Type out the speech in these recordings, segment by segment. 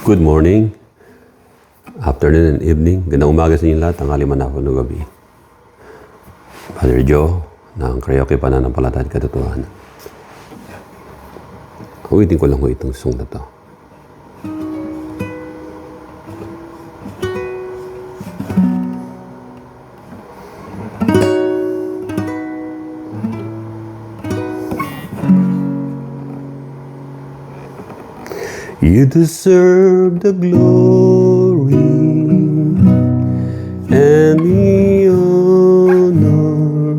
Good morning, afternoon and evening. Gandang umaga sa inyo lahat, tanghali man ako ng gabi. Father Joe, ng Karaoke Pananampalataya at Katotohanan. Uwitin ko lang ko itong song na to. You deserve the glory and the honor.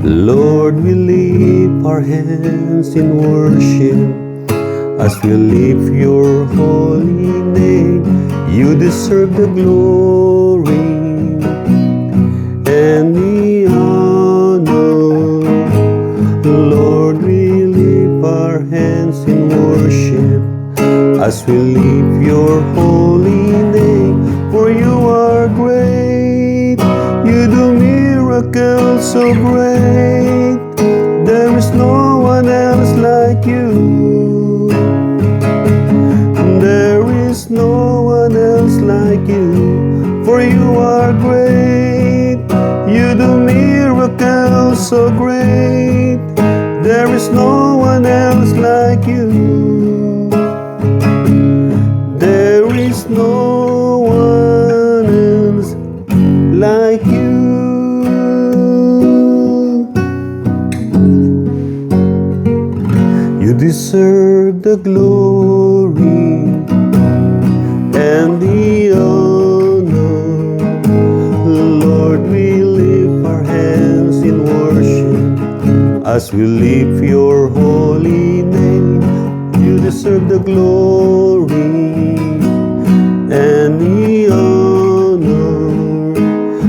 Lord, we lift our hands in worship as we lift your holy name. You deserve the glory and the honor. Lord, we lift our hands in worship as we lift your holy name, for you are great. You do miracles so great. There is no one else like you. There is no one else like you, for you are great. You do miracles so great. There is no one else like you. There is no one else like you. You deserve the glory and the honor. Lord, we lift our hands in worship as we lift your holy name. You deserve the glory and the honor.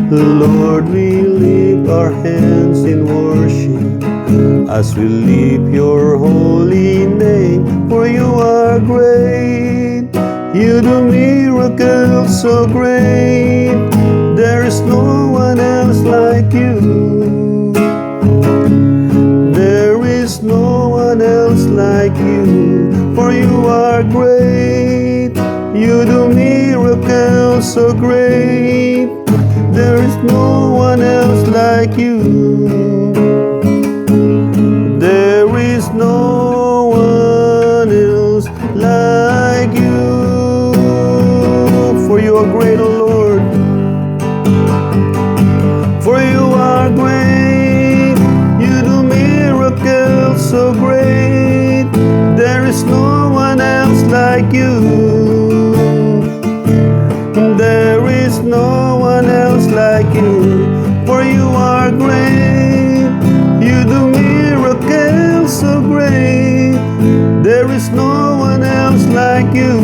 Lord, we lift our hands in worship as we lift your holy name, for you are great. You do miracles so great. There is no one else like you. There is no one else like you, for you are great. You do miracles so great. There is no one else like you. There is no one else like you. For you are great, O Lord. For you are great. You do miracles so great. There is no one else like you. There is no one else like you, for you are great. You do miracles so great. There is no one else like you.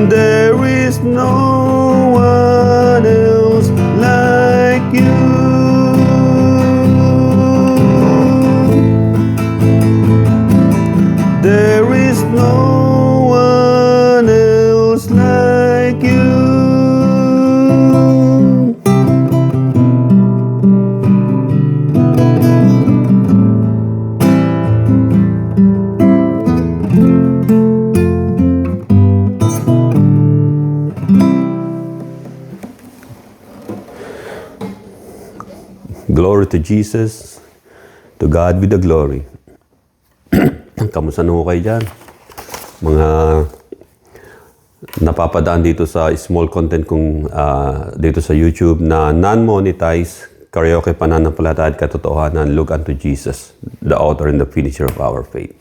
There is no one else like you. There is no one else like you. Glory to Jesus, to God be the glory. Kamusta na ho kayo dyan? Mga napapadaan dito sa small content kong dito sa YouTube na non-monetized Karaoke Pananampalataya at Katotohanan, Look unto Jesus, the author and the finisher of our faith.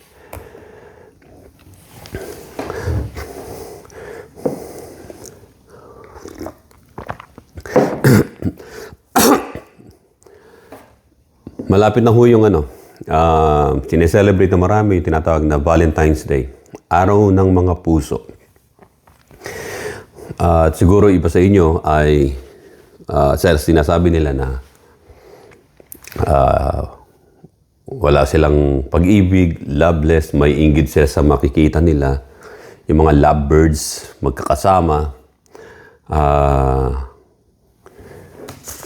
Malapit na ho yung sineselebrate na marami, yung tinatawag na Valentine's Day, araw ng mga puso. At siguro iba sa inyo ay sinasabi nila na wala silang pag-ibig, loveless, may inggit sila sa makikita nila. Yung mga lovebirds magkakasama.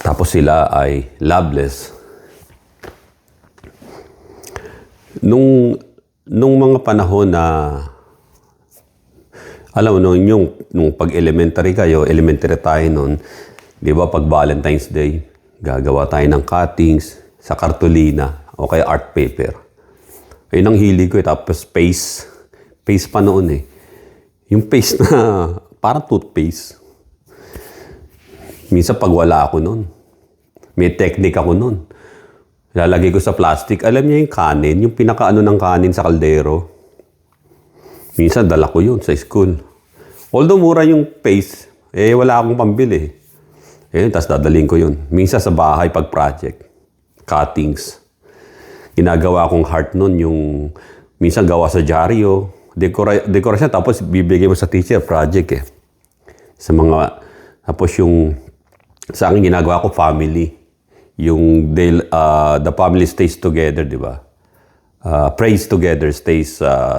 Tapos sila ay loveless. Nung mga panahon na Alam mo, nung pag-elementary kayo, elementary tayo noon, di ba, pag Valentine's Day, gagawa tayo ng cuttings sa kartolina o kaya art paper. Ayun ang hilig ko eh. Tapos paste. Paste pa noon eh. Yung paste na parang toothpaste. Minsan pag wala ako noon, may technique ako noon. Lalagay ko sa plastic. Alam niya yung kanin, yung pinakaano ng kanin sa kaldero. Minsan dala ko yun sa school. Although mura yung paste, wala akong pambili. Tapos dadaling ko yun. Minsan sa bahay pag project. Cuttings. Ginagawa kong heart nun, yung minsan gawa sa dyaryo. Dekorasyon, tapos bibigay mo sa teacher, project eh. Tapos yung, sa akin ginagawa ko family. Yung the family stays together, di ba? Prays together, stays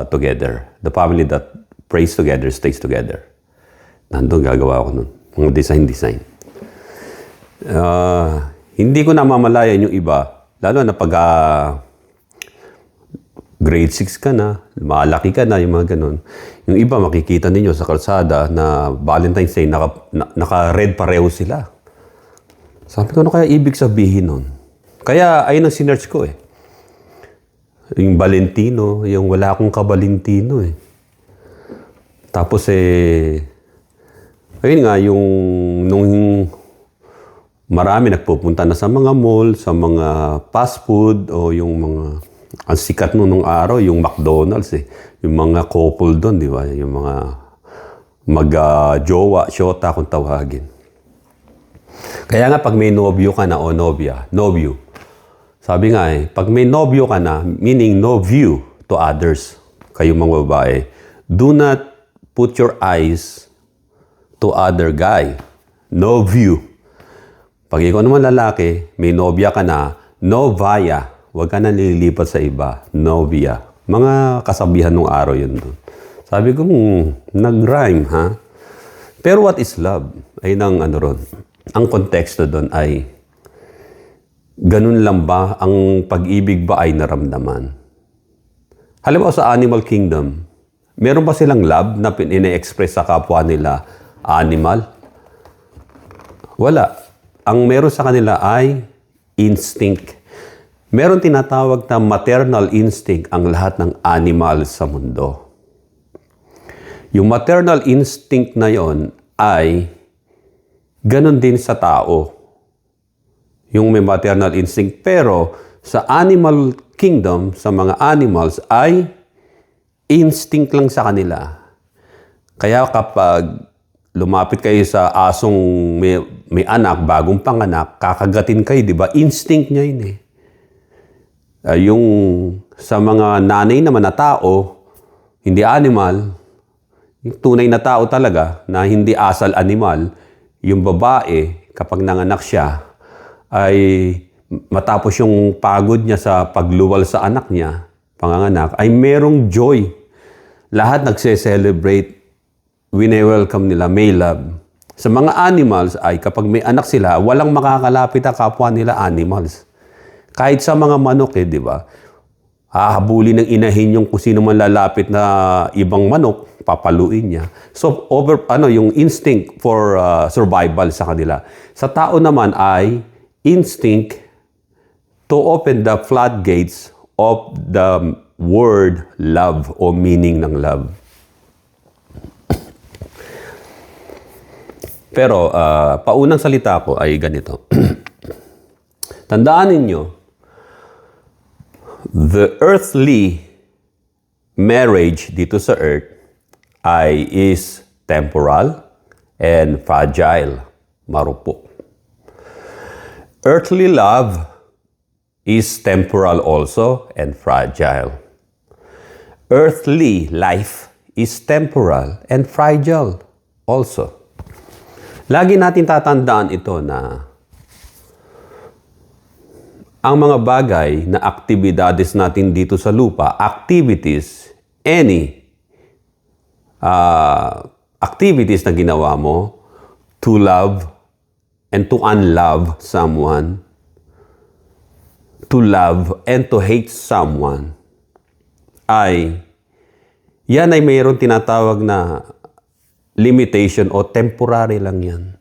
together. The family that prays together, stays together. Nandun gagawa ko nun. Mga design. Hindi ko namamalayan yung iba. Lalo na pag grade 6 ka na, malaki ka na, yung mga ganun. Yung iba makikita ninyo sa kalsada na Valentine's Day, naka-red pareho sila. Sabi ko, ano kaya ibig sabihin nun? Kaya ayun ang sinearch ko eh. Yung Valentino, yung wala akong ka-Valentino eh. Tapos ayun nga, nung marami nagpupunta na sa mga mall, sa mga fast food, o yung mga, ang sikat nung araw, yung McDonald's eh. Yung mga couple doon, di ba? Yung mga mag-jowa, shota kung tawagin. Kaya nga pag may nobyo ka na o nobya, nobyo. Sabi nga pag may nobyo ka na, meaning no view to others, kayo mga babae, do not put your eyes to other guy. No view. Pag ikaw naman lalaki, may nobya ka na, no via. Huwag ka na nililipat sa iba. Novia. Mga kasabihan nung araw yun doon. Sabi ko, nag-rhyme, ha? Pero what is love? Ay nang ano ron. Ang konteksto doon ay, ganun lang ba? Ang pag-ibig ba ay naramdaman? Halimbawa sa animal kingdom, meron ba silang love na ine-express sa kapwa nila animal? Wala. Ang meron sa kanila ay instinct. Meron tinatawag na maternal instinct ang lahat ng animal sa mundo. Yung maternal instinct na yon ay ganon din sa tao. Yung may maternal instinct. Pero sa animal kingdom, sa mga animals, ay instinct lang sa kanila. Kaya kapag lumapit kayo sa asong may anak, bagong panganak, kakagatin kayo, di ba? Instinct niya yun eh. Yung sa mga nanay naman na tao, hindi animal, yung tunay na tao talaga, na hindi asal animal, yung babae, kapag nanganak siya, ay matapos yung pagod niya sa pagluwal sa anak niya, panganganak, ay merong joy. Lahat nagse-celebrate, wine-welcome nila, may love. Sa mga animals ay kapag may anak sila, walang makakalapit na kapwa nila animals. Kahit sa mga manok di ba? Hahabulin ng inahin yung kung sino man lalapit na ibang manok, papaluin niya. So, yung instinct for survival sa kanila. Sa tao naman ay instinct to open the floodgates of the word love o meaning ng love. Pero, paunang salita ko ay ganito. Tandaan ninyo, the earthly marriage dito sa earth is temporal and fragile, marupok. Earthly love is temporal also and fragile. Earthly life is temporal and fragile also. Lagi natin tatandaan ito na ang mga bagay na aktibidades natin dito sa lupa, activities, any activities na ginawa mo to love and to unlove someone, to love and to hate someone, yan ay mayroon tinatawag na limitation o temporary lang yan.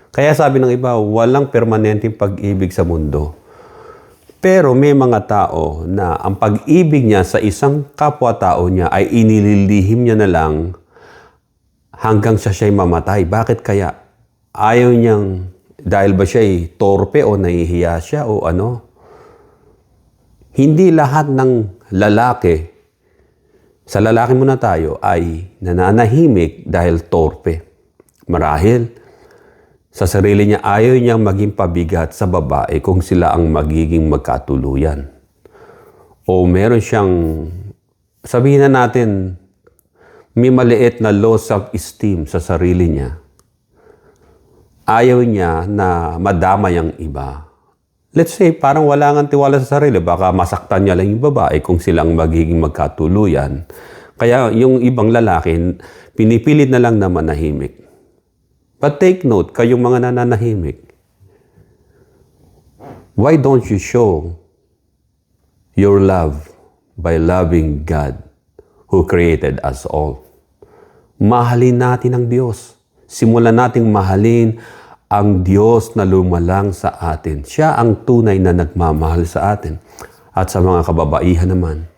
Kaya sabi ng iba, walang permanenteng pag-ibig sa mundo. Pero may mga tao na ang pag-ibig niya sa isang kapwa-tao niya ay inililihim niya na lang hanggang siya'y mamatay. Bakit kaya? Ayaw niyang, dahil ba siya'y torpe o nahihiya siya o ano? Hindi lahat ng lalaki, sa lalaki muna tayo, ay nananahimik dahil torpe. Marahil, sa sarili niya, ayaw niyang maging pabigat sa babae kung sila ang magiging magkatuluyan. O meron siyang, sabihin na natin, may maliit na low self-esteem sa sarili niya. Ayaw niya na madamay ang iba. Let's say, parang wala ngang tiwala sa sarili. Baka masaktan niya lang yung babae kung sila ang magiging magkatuluyan. Kaya yung ibang lalaki, pinipilit na lang na manahimik. But take note, kayong mga nananahimik, why don't you show your love by loving God who created us all? Mahalin natin ang Diyos. Simulan nating mahalin ang Diyos na lumalang sa atin. Siya ang tunay na nagmamahal sa atin. At sa mga kababaihan naman,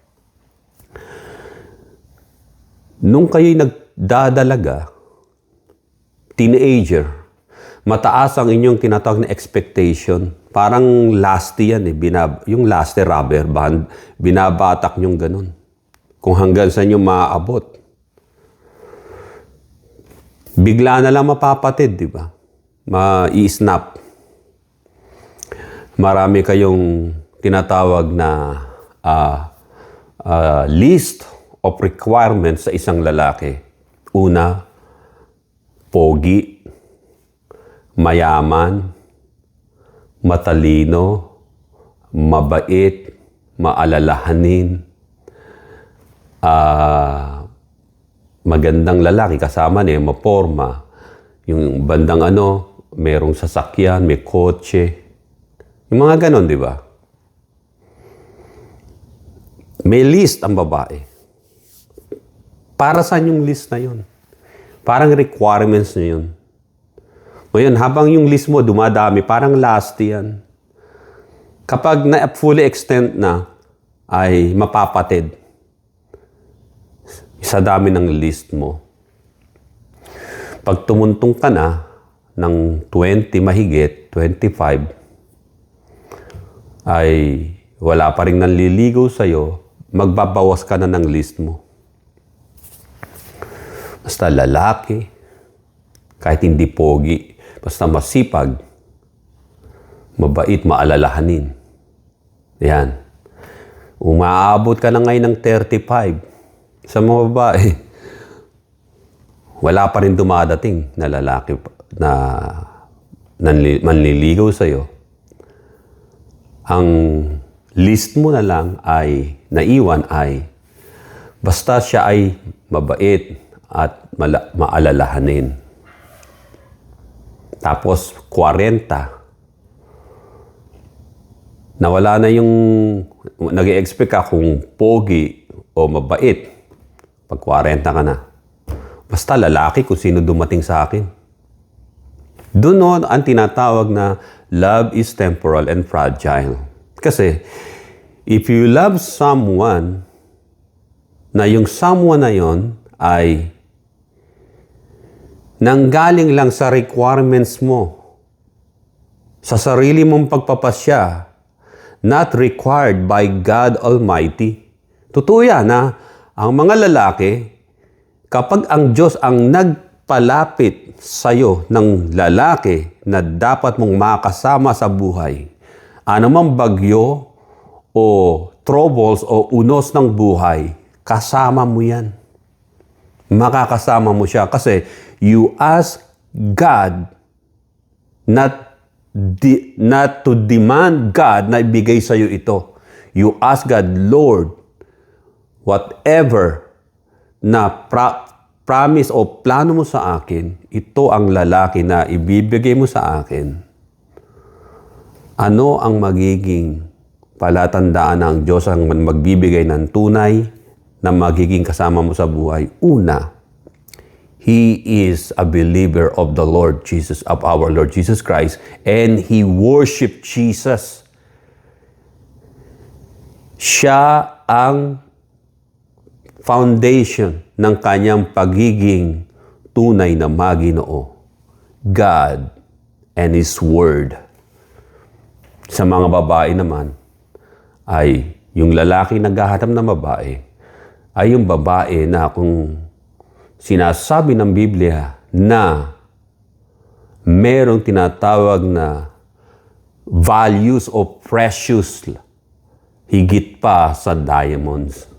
nung kayo'y nagdadalaga, teenager, mataas ang inyong tinatawag na expectation. Parang lasty yan eh. Yung lasty rubber band, binabatak nyong ganun. Kung hanggang sa inyo maaabot. Bigla na lang mapapatid, di ba? Ma-i-snap. Marami kayong tinatawag na list of requirements sa isang lalaki. Una, pogi, mayaman, matalino, mabait, maalalahanin, magandang lalaki, kasama niya, maporma. Yung bandang merong sasakyan, may kotse. Yung mga ganon, di ba? May list ang babae. Para saan yung list na yun? Parang requirements na yun. Ngayon, habang yung list mo dumadami, parang last yan. Kapag na-fully extend na, ay mapapatid sa dami ng list mo. Pag tumuntong ka na ng 20 mahigit, 25, ay wala pa rin nanliligaw sa'yo, magbabawas ka na ng list mo. Basta lalaki, kahit hindi pogi, basta masipag, mabait, maalalahanin. Yan. Umaabot ka na ngayon ng 35 sa mga babae. Wala pa rin dumadating na lalaki na manliligaw sa'yo. Ang list mo na lang ay naiwan ay basta siya ay mabait at maalalahanin. Tapos 40. Nawala na yung nag-i-expect ka kung pogi o mabait. Pag 40 ka na. Basta lalaki kung sino dumating sa akin. Doon ang tinatawag na love is temporal and fragile. Kasi if you love someone, na yung someone na yon ay nanggaling lang sa requirements mo, sa sarili mong pagpapasya, not required by God Almighty. Totoo yan na ang mga lalaki, kapag ang Diyos ang nagpalapit sa'yo ng lalaki na dapat mong makasama sa buhay, anumang bagyo o troubles o unos ng buhay, kasama mo yan. Makakasama mo siya kasi you ask God not to demand God na ibigay sa iyo ito. You ask God, Lord, whatever na promise o plano mo sa akin, ito ang lalaki na ibibigay mo sa akin. Ano ang magiging palatandaan ng Diyos ang magbibigay ng tunay na magiging kasama mo sa buhay? Una, he is a believer of the Lord Jesus, of our Lord Jesus Christ, and he worshiped Jesus. Siya ang foundation ng kanyang pagiging tunay na Maginoo. God and His Word. Sa mga babae naman, ay yung lalaki naghahanap ng babae, ay yung babae na kung sinasabi ng Biblia na merong tinatawag na values o precious higit pa sa diamonds.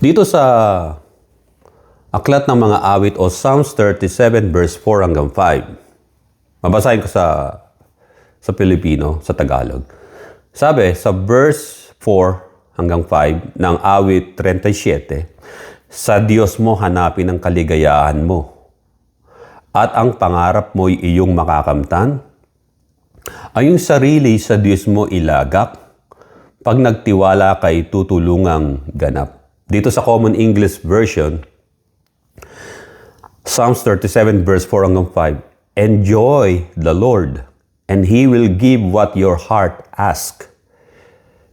Dito sa Aklat ng mga Awit o Psalms 37 verse 4 hanggang 5. Mabasahin ko sa Pilipino, sa Tagalog. Sabi, sa verse 4 hanggang 5 ng Awit 37, sa Diyos mo hanapin ang kaligayahan mo, at ang pangarap mo'y iyong makakamtan. Ang iyong sarili sa Diyos mo ilagak, pag nagtiwala kay tutulungang ganap. Dito sa Common English Version, Psalms 37 verse 4 hanggang 5, enjoy the Lord, and He will give what your heart asks.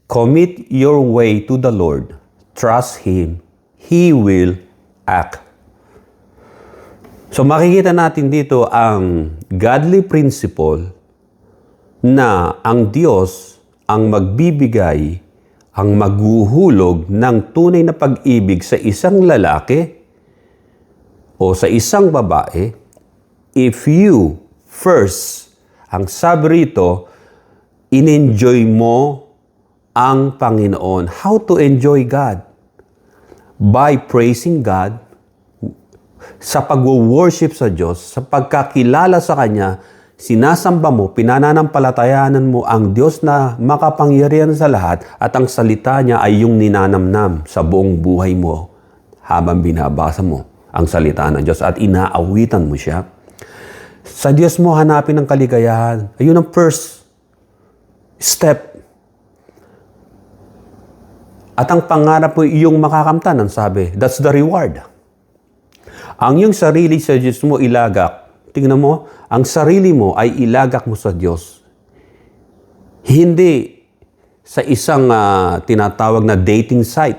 Commit your way to the Lord. Trust Him. He will act. So makikita natin dito ang godly principle na ang Diyos ang magbibigay, ang maghuhulog ng tunay na pag-ibig sa isang lalaki o sa isang babae if you first, ang sabi rito, in-enjoy mo ang Panginoon. How to enjoy God? By praising God, sa pag-worship sa Diyos, sa pagkakilala sa Kanya, sinasamba mo, pinananampalatayanan mo ang Diyos na makapangyarihan sa lahat at ang salita niya ay yung ninanamnam sa buong buhay mo habang binabasa mo ang salita ng Diyos at inaawitan mo siya. Sa Diyos mo hanapin ang kaligayahan. Ayun ang first step. At ang pangarap mo iyong makakamtan, ang sabi. That's the reward. Ang iyong sarili sa Diyos mo ilagak. Tingnan mo, ang sarili mo ay ilagak mo sa Diyos. Hindi sa isang tinatawag na dating site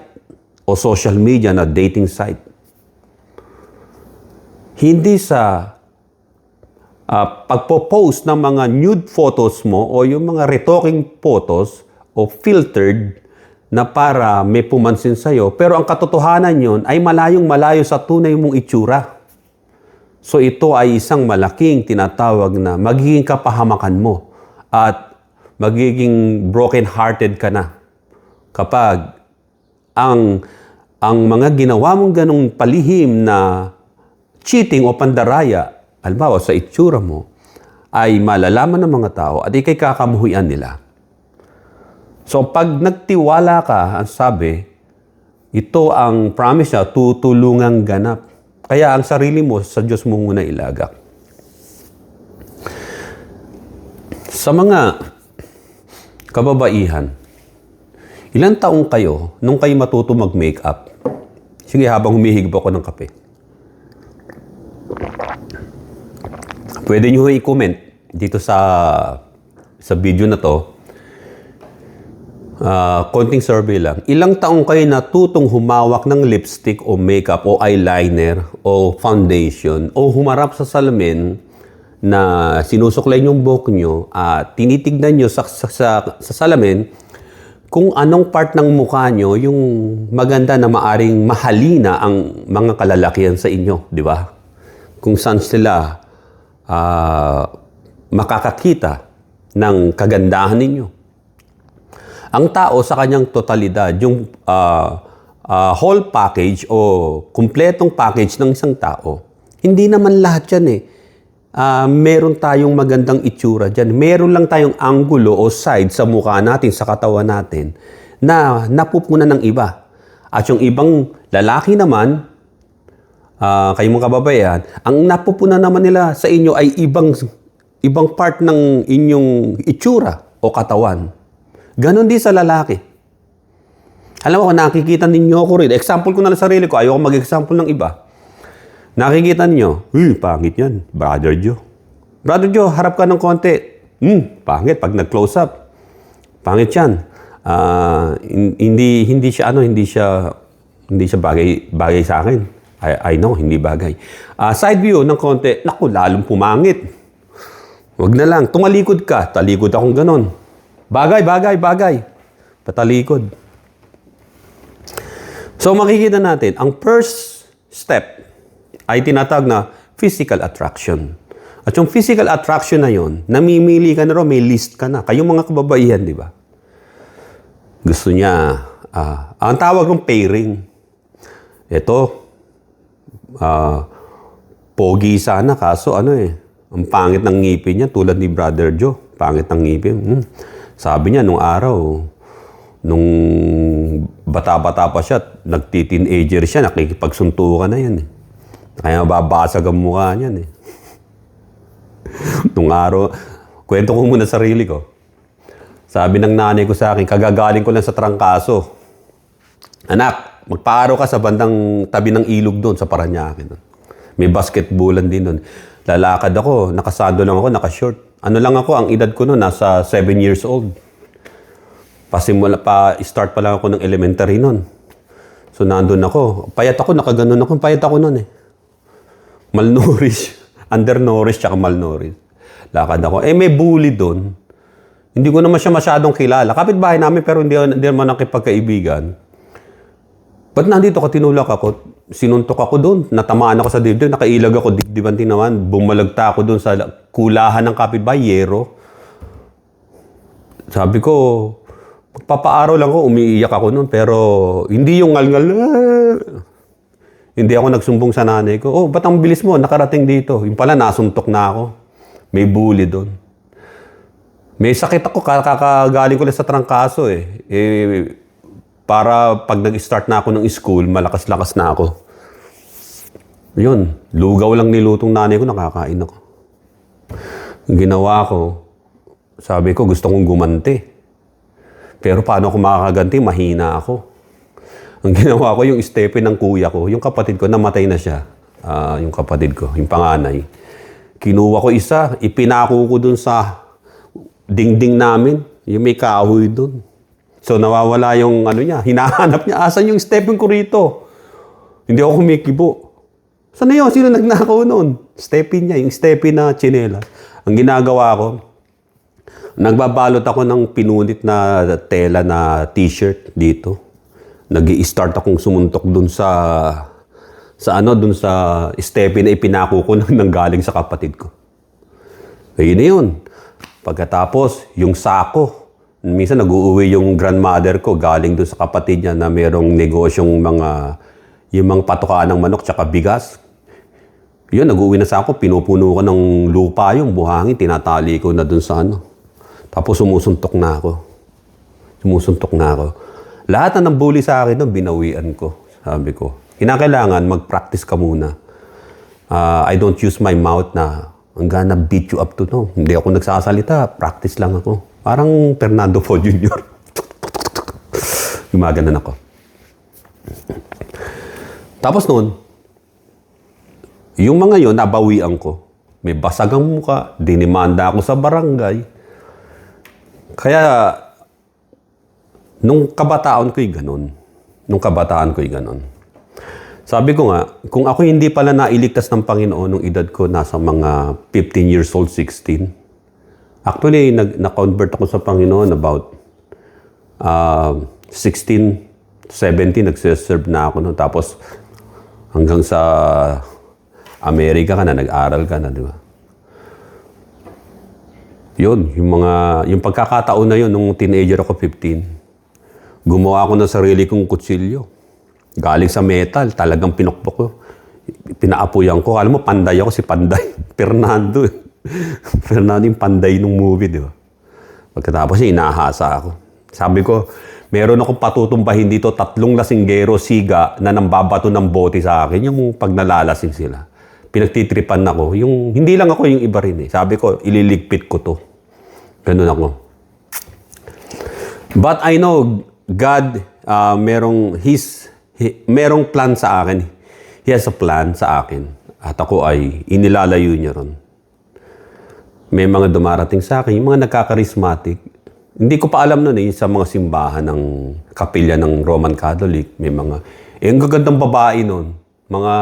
o social media na dating site. Hindi sa pagpo-post ng mga nude photos mo o yung mga retoking photos o filtered na para may pumansin sa'yo. Pero ang katotohanan yun ay malayong malayo sa tunay mong itsura. So ito ay isang malaking tinatawag na magiging kapahamakan mo at magiging broken-hearted ka na kapag ang mga ginawa mong ganong palihim na cheating o pandaraya, halimbawa sa itsura mo, ay malalaman ng mga tao at ikay kakamuhian nila. So pag nagtiwala ka, ang sabi, ito ang promise niya, tutulungang ganap. Kaya ang sarili mo, sa Diyos mo muna ilagak. Sa mga kababaihan, ilang taong kayo nung kayo matuto mag-makeup? Sige, habang humihigop ako ng kape. Pwede nyo i-comment dito sa video na to. Konting survey lang. Ilang taong kayo natutong humawak ng lipstick o makeup o eyeliner o foundation o humarap sa salamin na sinusuklay yung buhok nyo at tinitignan nyo sa salamin kung anong part ng mukha nyo yung maganda na maaring mahalina ang mga kalalakihan sa inyo, di ba? Kung saan sila makakakita ng kagandahan ninyo. Ang tao sa kanyang totalidad, yung whole package o kumpletong package ng isang tao, hindi naman lahat yan eh. Meron tayong magandang itsura dyan. Meron lang tayong anggulo o side sa mukha natin, sa katawan natin, na napupunan ng iba. At yung ibang lalaki naman, kayong mga kababayan, ang napupunan naman nila sa inyo ay ibang part ng inyong itsura o katawan. Ganon din sa lalaki. Alam mo, kung nakikita ninyo ako rin, example ko na lang sarili ko, ayoko mag-example ng iba. Nakikita ninyo, pangit yan, Brother Joe. Brother Joe, harap ka ng konti. Pangit, pag nag-close up. Pangit yan. Hindi siya bagay sa akin. I know, hindi bagay. Side view ng konti, naku, lalong pumangit. Wag na lang, tumalikod ka. Talikod akong ganon. Bagay. Patalikod. So makikita natin, ang first step ay tinatawag na physical attraction. At yung physical attraction na yun, namimili ka na rin, may list ka na. Kayong mga kababaihan, di ba? Gusto niya, ang tawag ng pairing. Ito, pogi sana, kaso ang pangit ng ngipin niya, tulad ni Brother Joe. Pangit ng ngipin. Sabi niya, nung araw, nung bata-bata pa siya, nagti-teenager siya, nakikipagsuntukan na yan. Kaya mababasag ang mukha niyan. Nung araw, kwento ko muna sarili ko. Sabi ng nanay ko sa akin, kagagaling ko lang sa trangkaso. Anak, magpaaraw ka sa bandang tabi ng ilog doon, sa Parañaque. May basketballan din doon. Lalakad ako, nakasando lang ako, nakashort. Ano lang ako, ang edad ko noon, nasa 7 years old. Start pa lang ako ng elementary noon. So, nandun ako. Payat ako, nakaganon ako. Payat ako noon Malnourished. Undernourished, tsaka malnourished. Lakad ako. May bully doon. Hindi ko naman siya masyadong kilala. Kapitbahay namin, pero hindi naman nakipagkaibigan. Ba't nandito ka, tinulak ako? Sinuntok ako doon. Natamaan ako sa dibdib. Nakailag ako, dibdiban din naman. Bumalagta ako doon sa kulahan ng kapitbahay, yero. Sabi ko, magpapaaraw lang ako, umiiyak ako noon. Pero hindi yung ngal-ngal. Hindi ako nagsumbong sa nanay ko. Ba't ang bilis mo? Nakarating dito. Yung pala, nasuntok na ako. May bully doon. May sakit ako, kakagaling ko lang sa trangkaso para pag nag-start na ako ng school, malakas-lakas na ako. Yun, lugaw lang nilutong nanay ko, nakakain ako. Ang ginawa ko, sabi ko, gusto kong gumanti. Pero paano ako makakaganti? Mahina ako. Ang ginawa ko, yung stepe ng kuya ko, yung kapatid ko, namatay na siya. Yung kapatid ko, yung panganay. Kinuha ko isa, ipinako ko dun sa dingding namin, yung may kahoy dun. So nawawala yung niya, hinahanap niya, asan yung stepping ko rito? Hindi ako kumikibo. Saan na yun? Sino nagnakaw noon? Stepping niya, yung stepping na tsinelas. Ang ginagawa ko, nagbabalot ako ng pinunit na tela na t-shirt dito. Nag-i-start akong sumuntok dun sa stepping na ipinako ko nang galing sa kapatid ko. Ayun na yun. Pagkatapos, yung sako. Minsan nag-uuwi yung grandmother ko galing doon sa kapatid niya na mayroong negosyong yung mga patukaan ng manok tsaka bigas. Yun, nag-uuwi na sa ako, pinupuno ko ng lupa yung buhangin, tinatali ko na doon sa Tapos sumusuntok na ako. Lahat na ng bully sa akin doon, binawian ko. Sabi ko, kinakailangan mag-practice ka muna. I don't use my mouth na I'm gonna beat you up to no. Hindi ako nagsasalita, practice lang ako. Parang Fernando Fo Jr. Gumaganan ako. Tapos noon, yung mga yon nabawian ko. May basag ang muka, dinimanda ako sa barangay. Kaya, nung kabataan ko'y ganon. Sabi ko nga, kung ako hindi pala nailigtas ng Panginoon nung edad ko nasa mga 15 years old, 16, actually, na-convert ako sa Panginoon about 16, 17, nagsiserve na ako. No? Tapos, hanggang sa Amerika ka na, nag-aral ka na, di ba? Yun, yung pagkakataon na yun, nung teenager ako, 15, gumawa ako ng sarili kong kutsilyo. Galing sa metal, talagang pinokpok ko. Pinaapuyan ko. Alam mo, panday ako, si Panday. Fernando. Fernando yung panday nung movie, di ba? Pagkatapos niya, inahasa ako. Sabi ko, meron akong patutumbahin dito, 3 lasinggero, siga, na nambabato ng bote sa akin, yung pag nalalasing sila. Pinagtitripan ako. Hindi lang ako, yung iba rin. Sabi ko, ililigpit ko to. Ganun ako. But I know, God merong plan sa akin. He has a plan sa akin. At ako ay inilalayo niya ron. May mga dumarating sa akin, yung mga nagkakarismatic. Hindi ko pa alam nun sa mga simbahan ng kapilya ng Roman Catholic. May mga, ang gagandang babae nun. Mga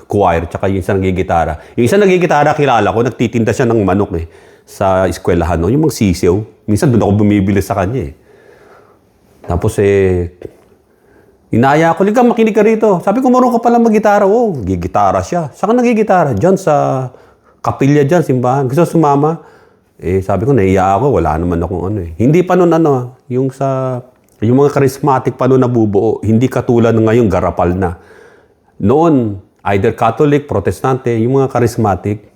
choir, tsaka yung isa nagigitara. Yung isa nagigitara, kilala ko, nagtitinda siya ng manok sa eskwelahan. No? Yung mga sisiw. Minsan doon ako bumibili sa kanya Tapos inaya ko, liga, makinig ka rito. Sabi ko, marunong ka pala mag-gitara. Oh, gigitara siya. Saan ka nagigitara? Diyan sa kapilya dyan, simbahan. Gusto sumama? Sabi ko, naiya ako. Wala naman akong Hindi pa nun yung mga charismatic pa nun nabubuo. Hindi katulad ngayon, garapal na. Noon, either Catholic, Protestante, yung mga charismatic,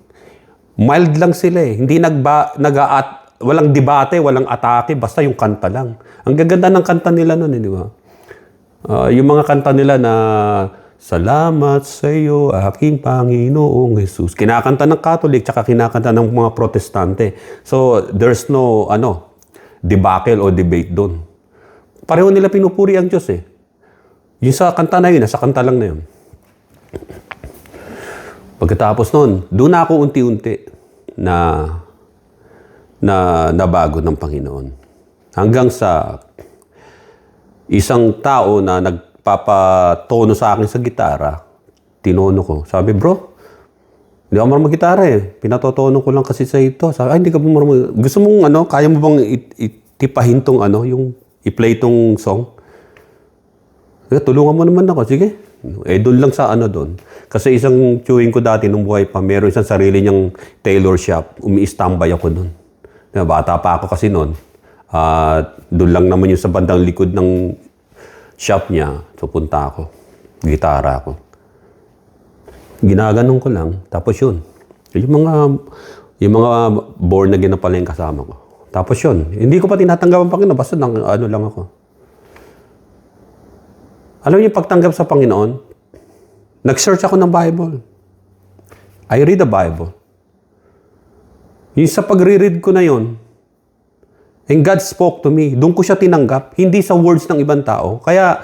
mild lang sila Hindi walang debate, walang atake, basta yung kanta lang. Ang gaganda ng kanta nila nun, di ba? Yung mga kanta nila na salamat sa iyo, aking Panginoong Jesus. Kinakanta ng Catholic, tsaka kinakanta ng mga Protestante. So, there's no, debacle o debate doon. Pareho nila pinupuri ang Diyos Yung sa kanta na yun, nasa kanta lang na yun. Pagkatapos noon, doon ako unti-unti na nabago ng Panginoon. Hanggang sa isang tao na nagpapatono sa akin sa gitara, tinono ko. Sabi, bro, hindi ako marunong mag-gitara Pinatotono ko lang kasi sa ito. Sabi, hindi ka po marunong. Gusto mong kaya mo bang itipahin tong yung i-play tong song? Tulungan mo naman ako. Sige. Doon lang sa doon. Kasi isang chewing ko dati nung buhay pa, meron isang sarili niyang tailor shop. Umi-standby ako doon. Bata pa ako kasi noon. Doon lang naman yung sa bandang likod ng shop niya. So punta ako. Gitara ako. Ginaganon ko lang. Tapos yun. Yung mga born again na pala yung kasama ko. Tapos yun. Hindi ko pa tinatanggap ang Panginoon. Basta lang ako. Alam niyo, pagtanggap sa Panginoon, nag-search ako ng Bible. I read the Bible. Yung sa pagre-read ko na yun, and God spoke to me, doon ko siya tinanggap, hindi sa words ng ibang tao. Kaya,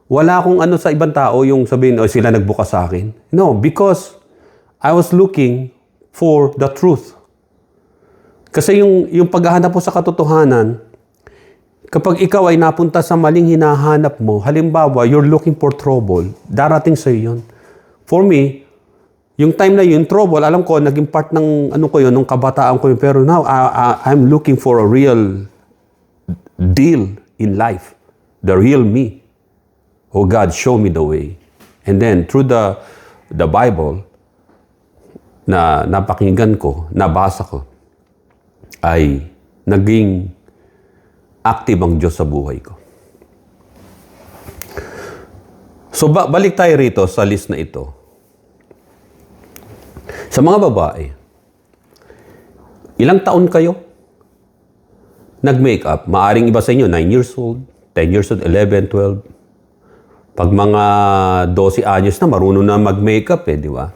wala akong sa ibang tao yung sabihin, sila nagbukas sa akin. No, because I was looking for the truth. Kasi yung paghahanap mo sa katotohanan, kapag ikaw ay napunta sa maling hinahanap mo, halimbawa, you're looking for trouble, darating sa yun. For me, yung time na yun, trouble, alam ko, naging part ng nung kabataan ko yun. Pero now, I'm looking for a real deal in life. The real me. Oh God, show me the way. And then, through the Bible, na napakinggan ko, nabasa ko, ay naging active ang Diyos sa buhay ko. So, balik tayo rito sa list na ito. Sa mga babae, ilang taon kayo nag-makeup? Maaring iba sa inyo, 9 years old, 10 years old, 11, 12. Pag mga 12 anyos na, marunong na mag-makeup di ba?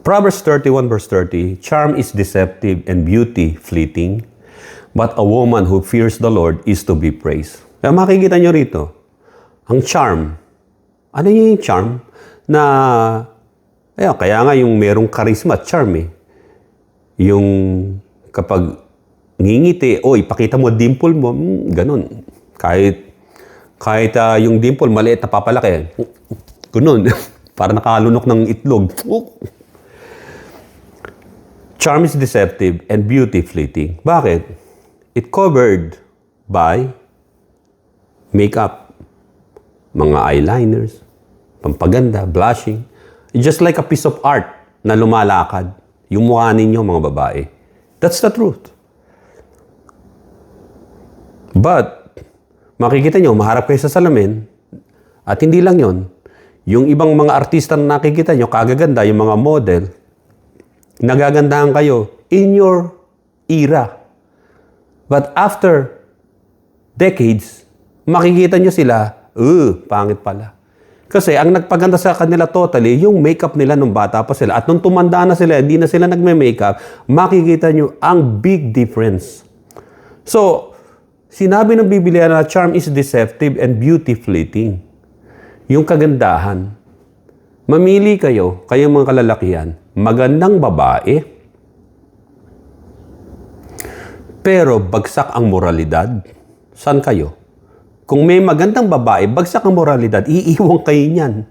Proverbs 31 verse 30, charm is deceptive and beauty fleeting, but a woman who fears the Lord is to be praised. Kaya makikita nyo rito, ang charm. Ano yung charm? Kaya nga yung merong charisma, charm Yung kapag ngingiti, ipakita mo dimple mo, ganun. Kahit yung dimple, maliit na papalaki. Ganun. Para nakalunok ng itlog. Charm is deceptive and beauty fleeting. Bakit? It covered by makeup, mga eyeliners, pampaganda, blushing. It's just like a piece of art na lumalakad. Yung mukha ninyo, mga babae. That's the truth. But, makikita nyo, maharap kayo sa salamin, at hindi lang yon. Yung ibang mga artista na nakikita nyo, kagaganda, yung mga model, nagagandahan kayo in your era. But after decades, makikita nyo sila, pangit pala. Kasi ang nagpaganda sa kanila totally, yung makeup nila nung bata pa sila. At nung tumanda na sila, hindi na sila nagme-makeup, makikita nyo ang big difference. So, Sinabi ng Biblia na charm is deceptive and beauty fleeting. Yung kagandahan. Mamili kayo, kayong mga kalalakihan, magandang babae, pero bagsak ang moralidad. Saan kayo? Kung may magandang babae, bagsak ang moralidad, iiwang kayo niyan.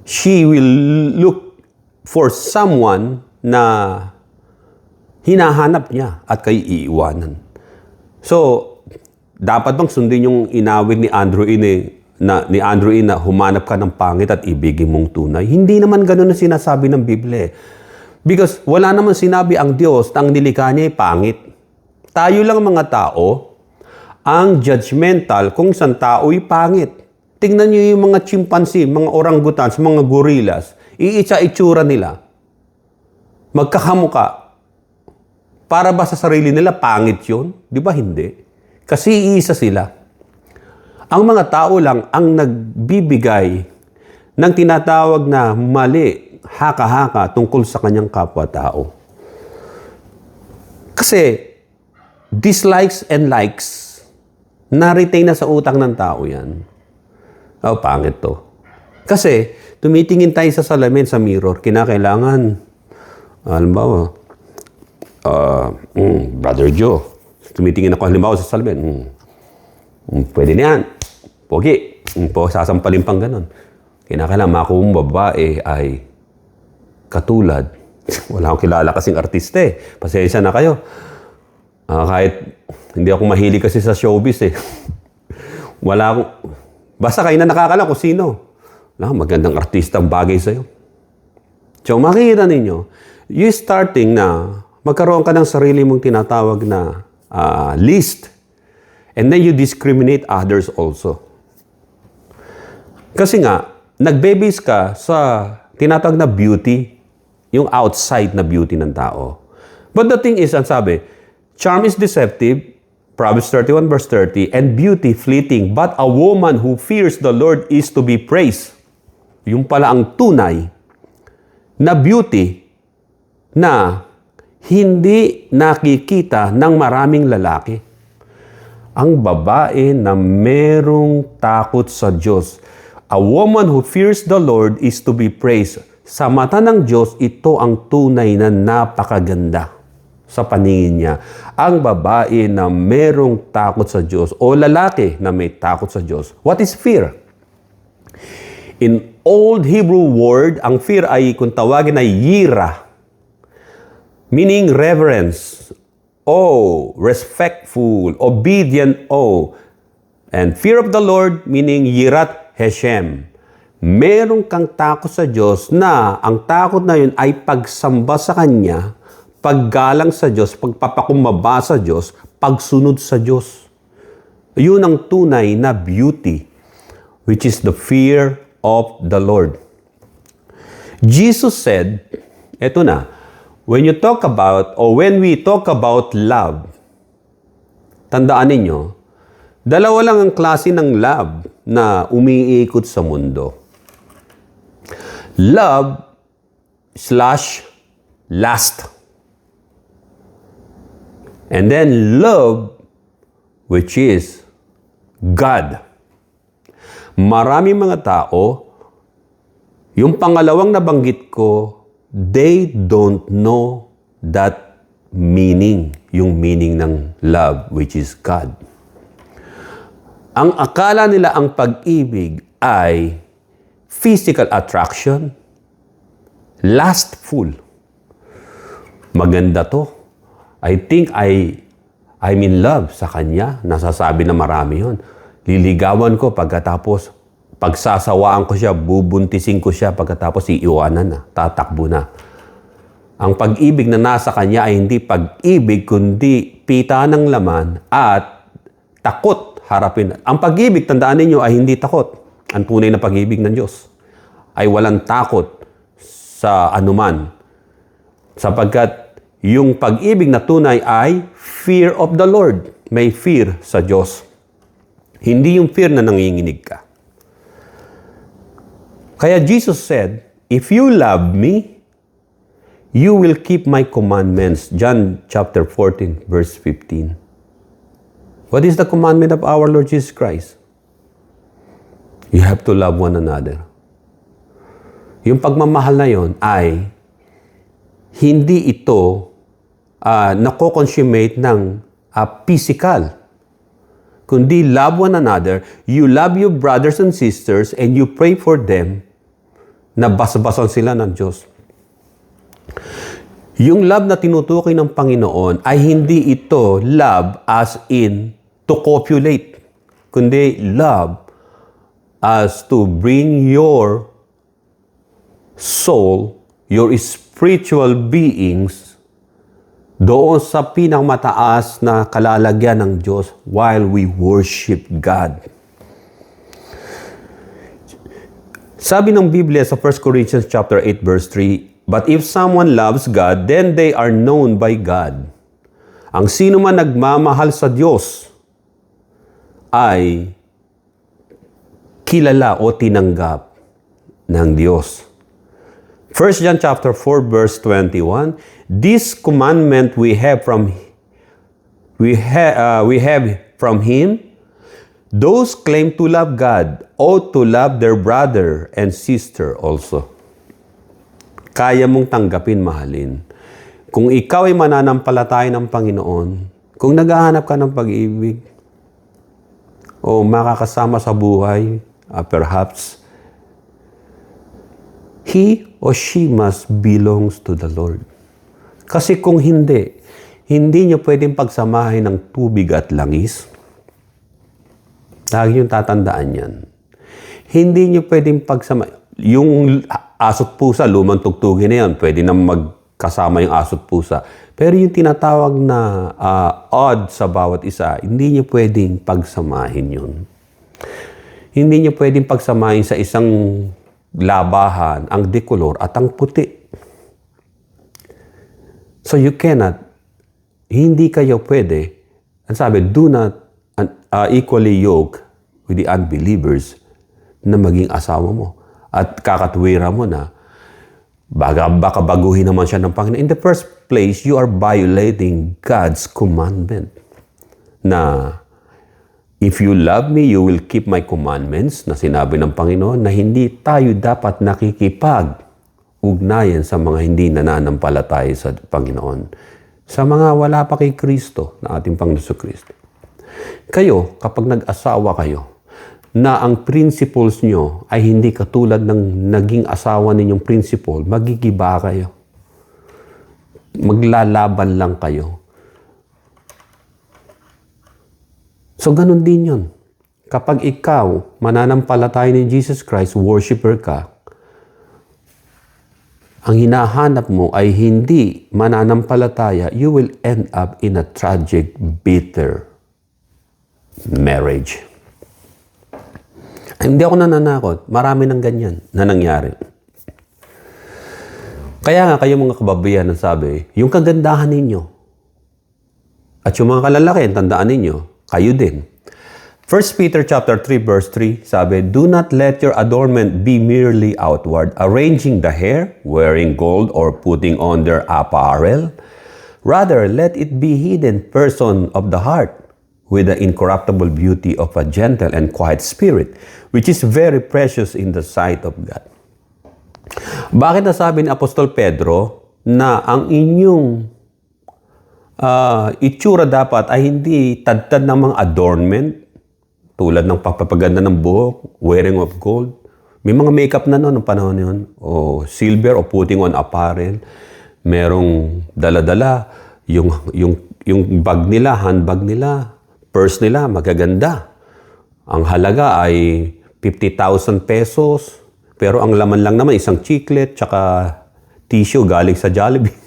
She will look for someone na hinahanap niya at kayo iiwanan. So, dapat bang sundin yung inawit ni Andrew na humanap ka ng pangit at ibigin mong tunay? Hindi naman ganun ang sinasabi ng Biblia. Because wala naman sinabi ang Diyos na ang nilikha niya ay pangit. Tayo lang mga tao ang judgmental kung isang tao ay pangit. Tingnan niyo yung mga chimpanzee, mga orangutans, mga gorillas. Iitsa-itsura nila. Magkakamuka. Para ba sa sarili nila pangit yun? Di ba hindi? Kasi iisa sila. Ang mga tao lang ang nagbibigay ng tinatawag na mali, haka-haka tungkol sa kanyang kapwa-tao. Kasi dislikes and likes, na-retain na sa utang ng tao yan. Oh, pangit to. Kasi tumitingin tayo sa salamin, sa mirror, kinakailangan, halimbawa, Brother Joe, tumitingin ako halimbawa sa salamin, pwede na yan. Pogi. Sasampalin pang ganun. Kinakailangan makuha mong babae ay katulad. Wala akong kilala kasing artiste. Pasensya na kayo. Kahit hindi ako mahilig kasi sa showbiz eh. Wala akong... Basta kayo na nakakala kung sino. Magandang artista ang bagay sa'yo. So makikita ninyo, you starting na magkaroon ka ng sarili mong tinatawag na list. And then you discriminate others also. Kasi nga, nagbe-base ka sa tinatawag na beauty, yung outside na beauty ng tao. But the thing is, ang sabi, charm is deceptive, Proverbs 31 verse 30, and beauty fleeting, but a woman who fears the Lord is to be praised. Yung pala ang tunay na beauty na hindi nakikita ng maraming lalaki. Ang babae na merong takot sa Diyos. A woman who fears the Lord is to be praised. Sa mata ng Diyos, ito ang tunay na napakaganda sa paningin niya. Ang babae na merong takot sa Diyos o lalaki na may takot sa Diyos. What is fear? In Old Hebrew word, ang fear ay kung tawagin ay yira. Meaning reverence, awe, respectful, obedient, awe. And fear of the Lord, meaning yirat Hashem. Meron kang takot sa Diyos na ang takot na yun ay pagsamba sa Kanya, paggalang sa Diyos, pagpapakumbaba sa Diyos, pagsunod sa Diyos. Yun ang tunay na beauty, which is the fear of the Lord. Jesus said, eto na, when we talk about love, tandaan ninyo, dalawa lang ang klase ng love na umiikot sa mundo. Love/lust. And then love, which is God. Maraming mga tao, yung pangalawang nabanggit ko, they don't know that meaning, yung meaning ng love, which is God. Ang akala nila ang pag-ibig ay physical attraction, lustful. Maganda to. I think I'm in love sa kanya. Nasasabi na marami yun. Liligawan ko pagkatapos pagsasawaan ko siya, bubuntisin ko siya, pagkatapos iiwanan na, tatakbo na. Ang pag-ibig na nasa kanya ay hindi pag-ibig, kundi pita ng laman at takot harapin. Ang pag-ibig, tandaan ninyo, ay hindi takot. Ang tunay na pag-ibig ng Diyos ay walang takot sa anuman. Sapagkat yung pag-ibig na tunay ay fear of the Lord. May fear sa Diyos. Hindi yung fear na nanginginig ka. Kaya Jesus said, if you love me, you will keep my commandments. John chapter 14, verse 15. What is the commandment of our Lord Jesus Christ? You have to love one another. Yung pagmamahal na yon ay hindi ito nako-consummate ng physical. Kundi love one another, you love your brothers and sisters, and you pray for them na basa-basan sila ng Diyos. Yung love na tinutukoy ng Panginoon ay hindi ito love as in to copulate, kundi love as to bring your soul, your spiritual beings doon sa pinakamataas na kalalagyan ng Diyos while we worship God. Sabi ng Biblia sa 1 Corinthians chapter 8 verse 3, "But if someone loves God, then they are known by God." Ang sino man nagmamahal sa Diyos ay kilala o tinanggap ng Diyos. 1 John chapter 4 verse 21, "This commandment we have from him, those claim to love God ought to love their brother and sister also." Kaya mong tanggapin, mahalin. Kung ikaw ay mananampalataya ng Panginoon, kung naghahanap ka ng pag-ibig o makakasama sa buhay, perhaps, he or she must belongs to the Lord. Kasi kung hindi niyo pwedeng pagsamahin ng tubig at langis. Lagi niyong tatandaan yan. Hindi niyo pwedeng pagsamahin. Yung aso't pusa, lumang tugtugin na yan. Pwede na magkasama yung aso't pusa. Pero yung tinatawag na odd sa bawat isa, hindi niyo pwedeng pagsamahin yun. Hindi niyo pwedeng pagsamahin sa isang labahan ang decolor at ang puti. So you cannot, hindi kayo pwede, ang sabi, do not equally yoke with the unbelievers na maging asawa mo. At kakatwira mo na, baka baguhin naman siya ng Panginoon. In the first place, you are violating God's commandment na if you love me, you will keep my commandments na sinabi ng Panginoon na hindi tayo dapat nakikipag-ugnayan sa mga hindi nananampalataya sa Panginoon. Sa mga wala pa kay Kristo na ating Panginoon Kristo. Kayo, kapag nag-asawa kayo, na ang principles nyo ay hindi katulad ng naging asawa ninyong principle, magigiba kayo. Maglalaban lang kayo. So, ganun din yun. Kapag ikaw, mananampalataya ni Jesus Christ, worshiper ka, ang hinahanap mo ay hindi mananampalataya, you will end up in a tragic, bitter marriage. Ay, hindi ako nananakot. Marami ng ganyan na nangyari. Kaya nga kayo mga kababayan ang sabi, yung kagandahan ninyo at yung mga kalalaki, tandaan ninyo, kayo din. 1 Peter chapter 3 verse 3 sabi, "Do not let your adornment be merely outward, arranging the hair, wearing gold, or putting on their apparel. Rather, let it be hidden person of the heart, with the incorruptible beauty of a gentle and quiet spirit, which is very precious in the sight of God." Bakit nasabi ni Apostol Pedro na ang inyong itsura dapat ay hindi tadtad ng mga adornment, tulad ng papapaganda ng buhok, wearing of gold. May mga makeup na noon ng panahon yun, o silver, o putting on apparel. Merong dala-dala, yung bag nila, handbag nila, purse nila, magaganda. Ang halaga ay 50,000 pesos. Pero ang laman lang naman, isang chiclet, tsaka tissue galing sa Jollibee.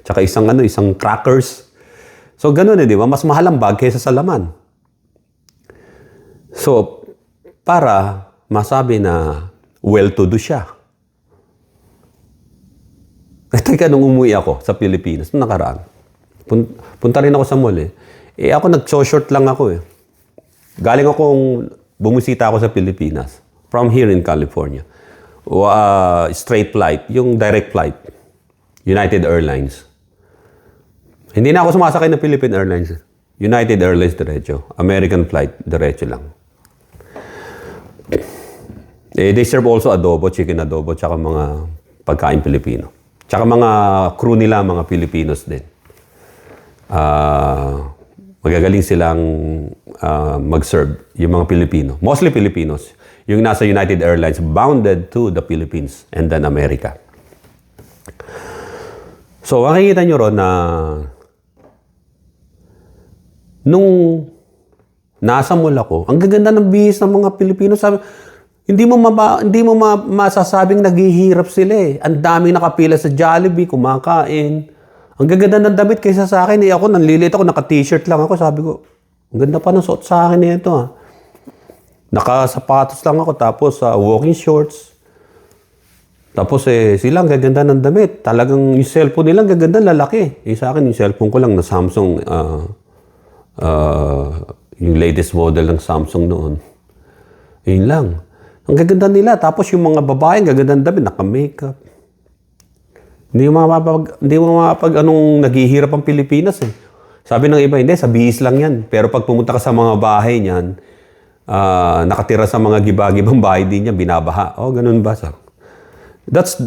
Tsaka isang crackers. So, ganun di ba? Mas mahal ang bag kaysa sa laman. So, para masabi na well-to-do siya. Teka, nung umuwi ako sa Pilipinas, nung nakaraan, punta rin ako sa mall eh. Ako nag-short lang ako eh. Galing akong bumisita ako sa Pilipinas. From here in California. Straight flight. Yung direct flight. United Airlines. Hindi na ako sumasakay ng Philippine Airlines. United Airlines diretso. American flight, diretso lang. They serve also adobo, chicken adobo, tsaka mga pagkain Pilipino. Tsaka mga crew nila, mga Filipinos din. Magagaling silang mag-serve, yung mga Pilipino. Mostly Filipinos. Yung nasa United Airlines, bounded to the Philippines and then America. So, makikita nyo ron na nung nasa mall ako, ang gaganda ng bihis ng mga Pilipino. Sabi, hindi mo masasabing naghihirap sila eh. Ang daming nakapila sa Jollibee, kumakain. Ang gaganda ng damit kaysa sa akin. Eh, ako, nanlilit ako, naka-t-shirt lang ako. Sabi ko, ang ganda pa ng suot sa akin ito ha. Nakasapatos lang ako, tapos walking shorts. Tapos sila ang gaganda ng damit. Talagang yung cellphone nila ang gaganda, lalaki. Sa akin, yung cellphone ko lang na Samsung, yung latest model ng Samsung noon. Yun lang. Ang gaganda nila. Tapos yung mga babae, ang gaganda ng damit, naka-makeup. Hindi mo mapag anong naghihirap ang Pilipinas eh. Sabi ng iba, hindi, sa bihis lang yan. Pero pag pumunta ka sa mga bahay niyan, nakatira sa mga gibagibang bahay din niya, binabaha. Oh, ganun ba? That's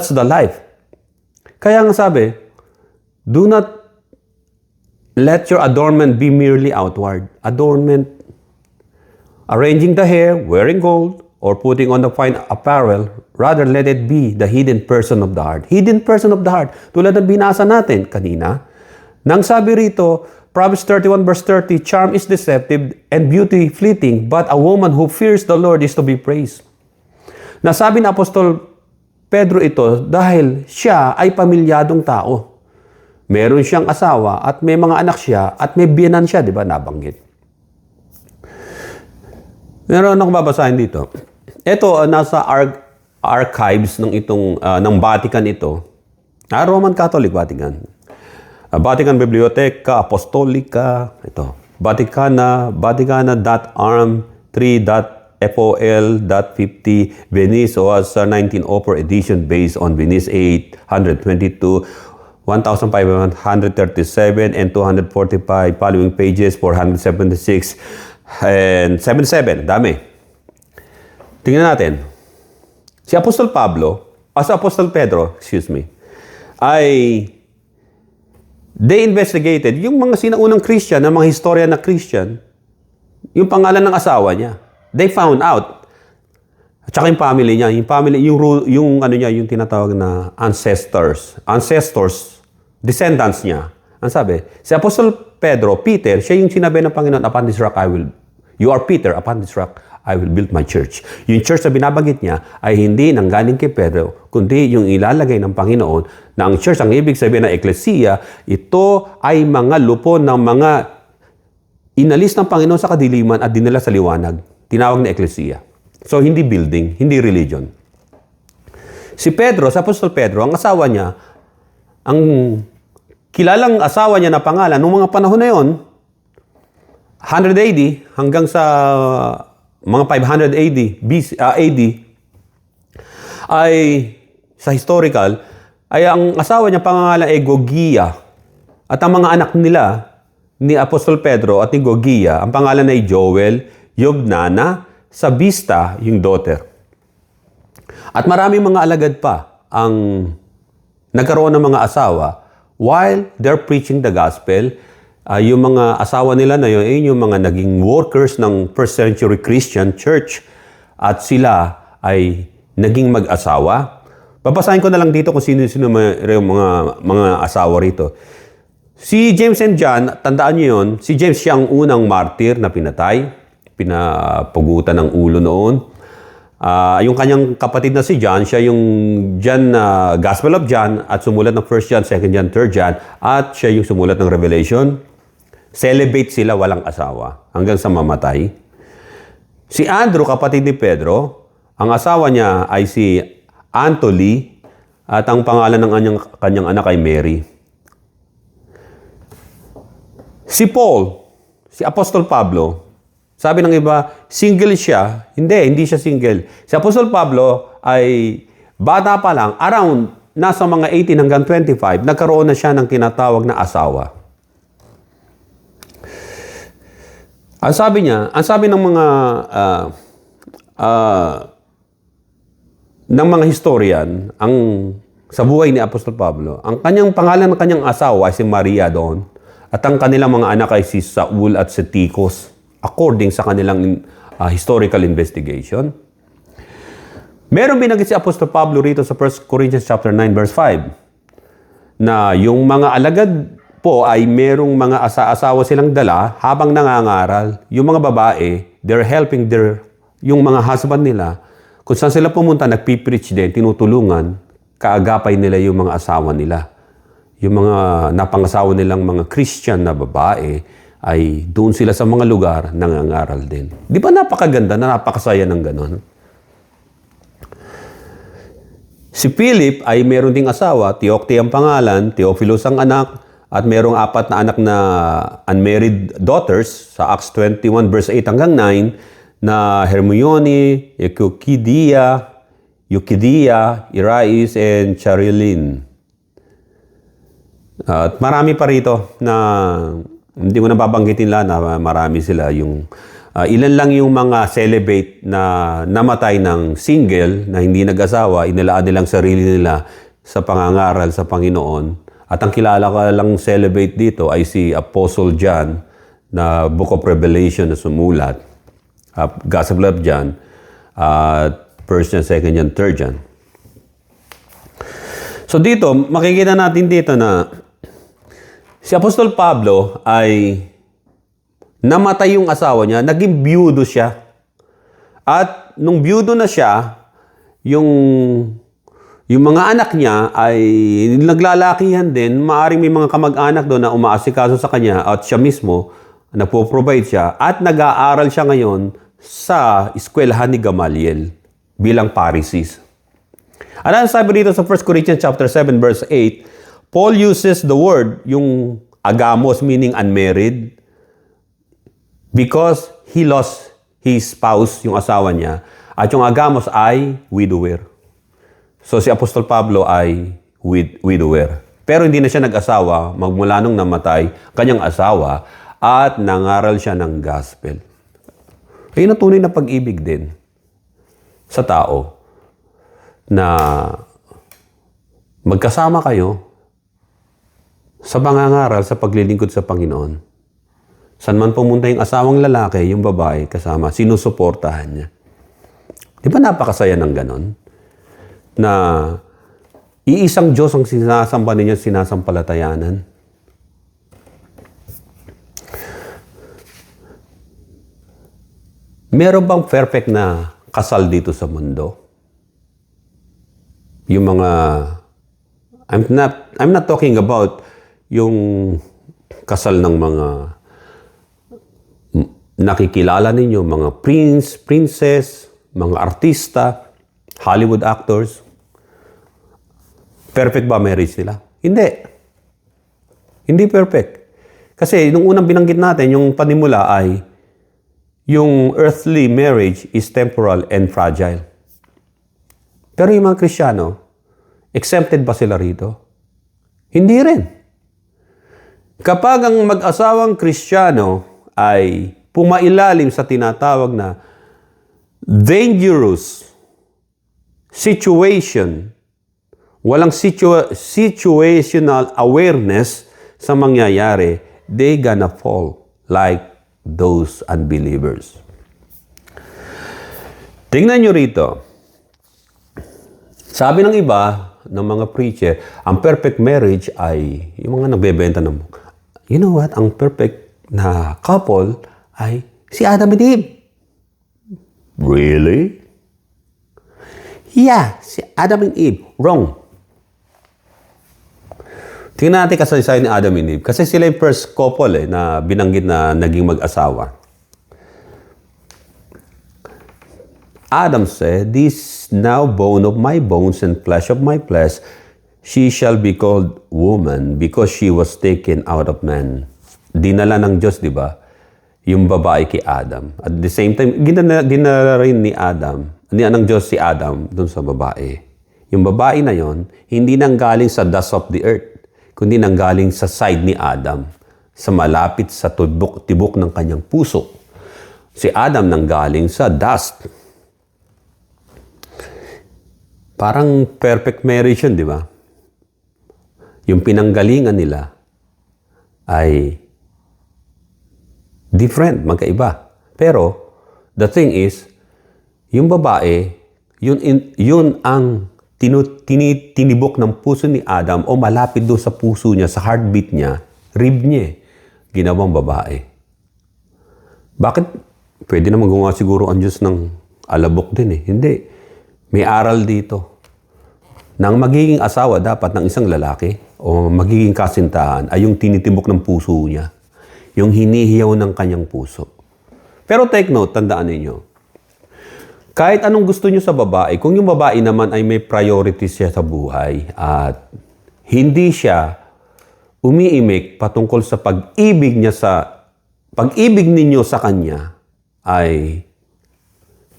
the life. Kaya nga sabi, do not let your adornment be merely outward. Adornment, arranging the hair, wearing gold, or putting on the fine apparel, rather let it be the hidden person of the heart. Hidden person of the heart. Tulad ng binasa natin kanina, nang sabi rito, Proverbs 31 verse 30, charm is deceptive and beauty fleeting, but a woman who fears the Lord is to be praised. Nasabi ni Apostol Pedro ito dahil siya ay pamilyadong tao. Meron siyang asawa at may mga anak siya at may biyenan siya, di ba? Nabanggit. Meron akong babasahin dito. Ito, nasa archives ng ng Vatican ito. Roman Catholic Vatican. Vatican Biblioteca Apostolica. Ito. Vaticana.arm3.fol.50 Venice OAS 1904 edition based on Venice 822 1537 and 245 following pages 476 and 77. Dami. Tingnan natin. Si Apostol Pedro, they investigated yung mga sinaunang Christian, ng mga historia na Christian, yung pangalan ng asawa niya. They found out. At saka yung family niya, yung tinatawag na ancestors, descendants niya. Ang sabi, si Apostol Peter, siya yung sinabi ng Panginoon, upon this rock you are Peter, upon this rock I will build my church. Yung church na binabanggit niya ay hindi nanggaling kay Pedro, kundi yung ilalagay ng Panginoon na ang church, ang ibig sabihin ng eklesiya, ito ay mga lupon ng mga inalis ng Panginoon sa kadiliman at dinala sa liwanag. Tinawag na eklesiya. So, hindi building, hindi religion. Si Apostol Pedro, ang asawa niya, ang kilalang asawa niya na pangalan, noong mga panahon na yon, 100 AD hanggang sa mga 500 AD ay sa historical, ay ang asawa niya pangalan ay Gogia. At ang mga anak nila, ni Apostol Pedro at ni Gogia, ang pangalan ay Joel, Yobnana, Sabista, yung daughter. At maraming mga alagad pa ang nagkaroon ng mga asawa while they're preaching the gospel. Yung mga asawa nila na yun, yung mga naging workers ng first century Christian church. At sila ay naging mag-asawa. Babasahin ko na lang dito kung sino-sino mga asawa rito. Si James and John, tandaan niyo yun, si James siya ang unang martyr na pinatay. Pinapugutan ng ulo noon. Yung kanyang kapatid na si John, siya yung Gospel of John at sumulat ng 1 John, 2 John, 3 John at siya yung sumulat ng Revelation. Celibate sila, walang asawa hanggang sa mamatay. Si Andrew, kapatid ni Pedro, ang asawa niya ay si Anthony at ang pangalan ng kanyang anak ay Mary. Si Paul, si Apostol Pablo, sabi ng iba, single siya. Hindi siya single. Si Apostol Pablo ay bata pa lang, around nasa mga 18 hanggang 25, nagkaroon na siya ng tinatawag na asawa. Ang sabi ng mga historian, sa buhay ni Apostol Pablo, ang kanyang pangalan ng kanyang asawa ay si Maria doon, at ang kanilang mga anak ay si Saul at si Ticos, according sa kanilang historical investigation. Meron binanggit si Apostol Pablo rito sa 1 Corinthians chapter 9 verse 5 na yung mga alagad po ay merong mga asawa silang dala habang nangangaral. Yung mga babae, they're helping yung mga husband nila. Kung saan sila pumunta, nagpipreach din, tinutulungan, kaagapay nila yung mga asawa nila. Yung mga napangasawa nilang mga Christian na babae, ay doon sila sa mga lugar nangangaral din. Di ba napakaganda na napakasaya ng ganon? Si Philip ay meron ding asawa, Theocte ang pangalan, Theophilus ang anak, at merong 4 na anak na unmarried daughters sa Acts 21 verse 8 hanggang 9 na Hermione, Euodia, Irais, and Charilyn. At marami pa rito na hindi ko na babanggitin lang na marami sila. Ilan lang yung mga celibate na namatay ng single na hindi nag-asawa, inilaan nilang sarili nila sa pangangaral sa Panginoon. At ang kilala ko lang celibate dito ay si Apostle John na Book of Revelation na sumulat. Gospel of John, 1st John, 2nd John, 3rd John. So dito, makikita natin dito na si Apostol Pablo ay namatay yung asawa niya, naging biyudo siya. At nung biyudo na siya, yung mga anak niya ay naglalakihan din, maaaring may mga kamag-anak doon na umaasikaso sa kanya at siya mismo, nagpo-provide siya at nag-aaral siya ngayon sa eskwelahan ni Gamaliel bilang Pharisees. At ang sabi dito sa 1 Corinthians chapter 7 verse 8, Paul uses the word, yung agamos meaning unmarried, because he lost his spouse, yung asawa niya, at yung agamos ay widower. So si Apostol Pablo ay widower. Pero hindi na siya nag-asawa magmula nung namatay kanyang asawa at nangaral siya ng gospel. Ay tunay na pag-ibig din sa tao na magkasama kayo sa pangangaral sa paglilingkod sa Panginoon. San man pumunta yung asawang lalaki, yung babae kasama, sinusuportahan niya. Di ba napakasaya ng ganon? Na iisang Diyos ang sinasamba ninyo, sinasampalatayanan. Meron bang perfect na kasal dito sa mundo? Yung mga I'm not talking about yung kasal ng mga nakikilala ninyo, mga prince, princess, mga artista, Hollywood actors. Perfect ba marriage nila? Hindi. Hindi perfect. Kasi nung unang binanggit natin, yung panimula ay yung earthly marriage is temporal and fragile. Pero yung mga Kristiyano, exempted ba sila rito? Hindi rin. Kapag ang mag-asawang Kristiyano ay pumailalim sa tinatawag na dangerous situation, walang situational awareness sa mangyayari, they gonna fall like those unbelievers. Tingnan nyo rito. Sabi ng iba, ng mga preacher, ang perfect marriage ay yung mga nagbebenta ng, you know what, ang perfect na couple ay si Adam and Eve. Really? Yeah, si Adam and Eve. Wrong. Tingnan natin kasaysayan ni Adam and Eve. Kasi sila yung first couple na binanggit na naging mag-asawa. Adam said, "This now bone of my bones and flesh of my flesh, she shall be called woman because she was taken out of man." Dinala ng Diyos, di ba? Yung babae kay Adam. At the same time, dinala rin ni Adam, ng Diyos si Adam dun sa babae. Yung babae na yon, hindi nanggaling sa dust of the earth, kundi nanggaling sa side ni Adam, sa malapit sa tibok ng kanyang puso. Si Adam nanggaling sa dust. Parang perfect marriage yun, di ba? Yung pinanggalingan nila ay different, magkaiba. Pero, the thing is, yung babae, yun ang tinibok ng puso ni Adam o malapit doon sa puso niya, sa heartbeat niya, rib niya, ginawang babae. Bakit? Pwede naman gumawa siguro ang Diyos ng alabok din eh. Hindi. May aral dito. Nang magiging asawa dapat ng isang lalaki o magiging kasintahan ay yung tinitibok ng puso niya. Yung hinihiyaw ng kanyang puso. Pero take note, tandaan ninyo. Kahit anong gusto nyo sa babae, kung yung babae naman ay may priority siya sa buhay at hindi siya umiimik patungkol sa pag-ibig ninyo sa kanya, ay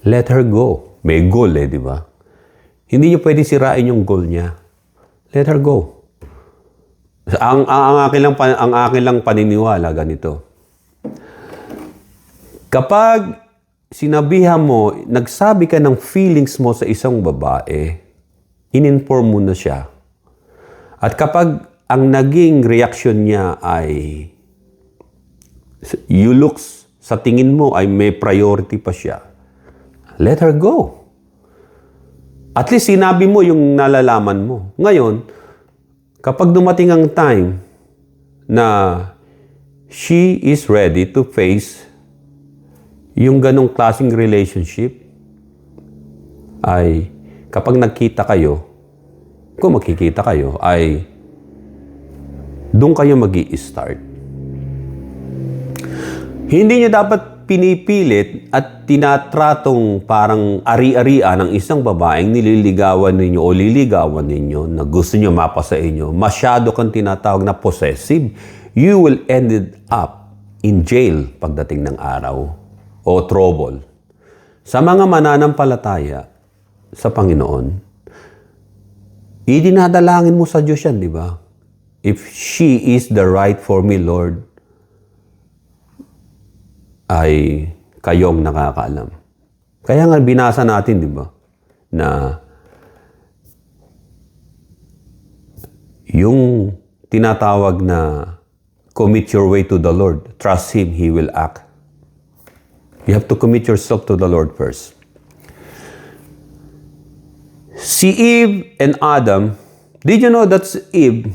let her go. May goal di ba? Hindi niyo pwede sirain yung goal niya. Let her go. Ang akin lang paniniwala ganito. Kapag sinabihan mo, nagsabi ka ng feelings mo sa isang babae, in-inform mo na siya. At kapag ang naging reaction niya ay you looks sa tingin mo ay may priority pa siya, let her go. At least sinabi mo yung nalalaman mo. Ngayon, kapag dumating ang time na she is ready to face yung ganong klaseng relationship, ay kapag nagkita kayo, kung magkikita kayo, ay doon kayo mag-i-start. Hindi niyo dapat pinipilit at tinatratong parang ari-arian ng isang babaeng nililigawan ninyo o liligawan ninyo na gusto niyo mapa sa inyo. Masyado kang tinatawag na possessive. You will end up in jail pagdating ng araw o trouble. Sa mga mananampalataya sa Panginoon, idinadalangin mo sa Diyos yan, di ba? If she is the right for me, Lord, ay kayong nakakaalam. Kaya nga binasa natin, di ba, na yung tinatawag na commit your way to the Lord, trust Him, He will act. You have to commit yourself to the Lord first. Si Eve and Adam, did you know that's Eve?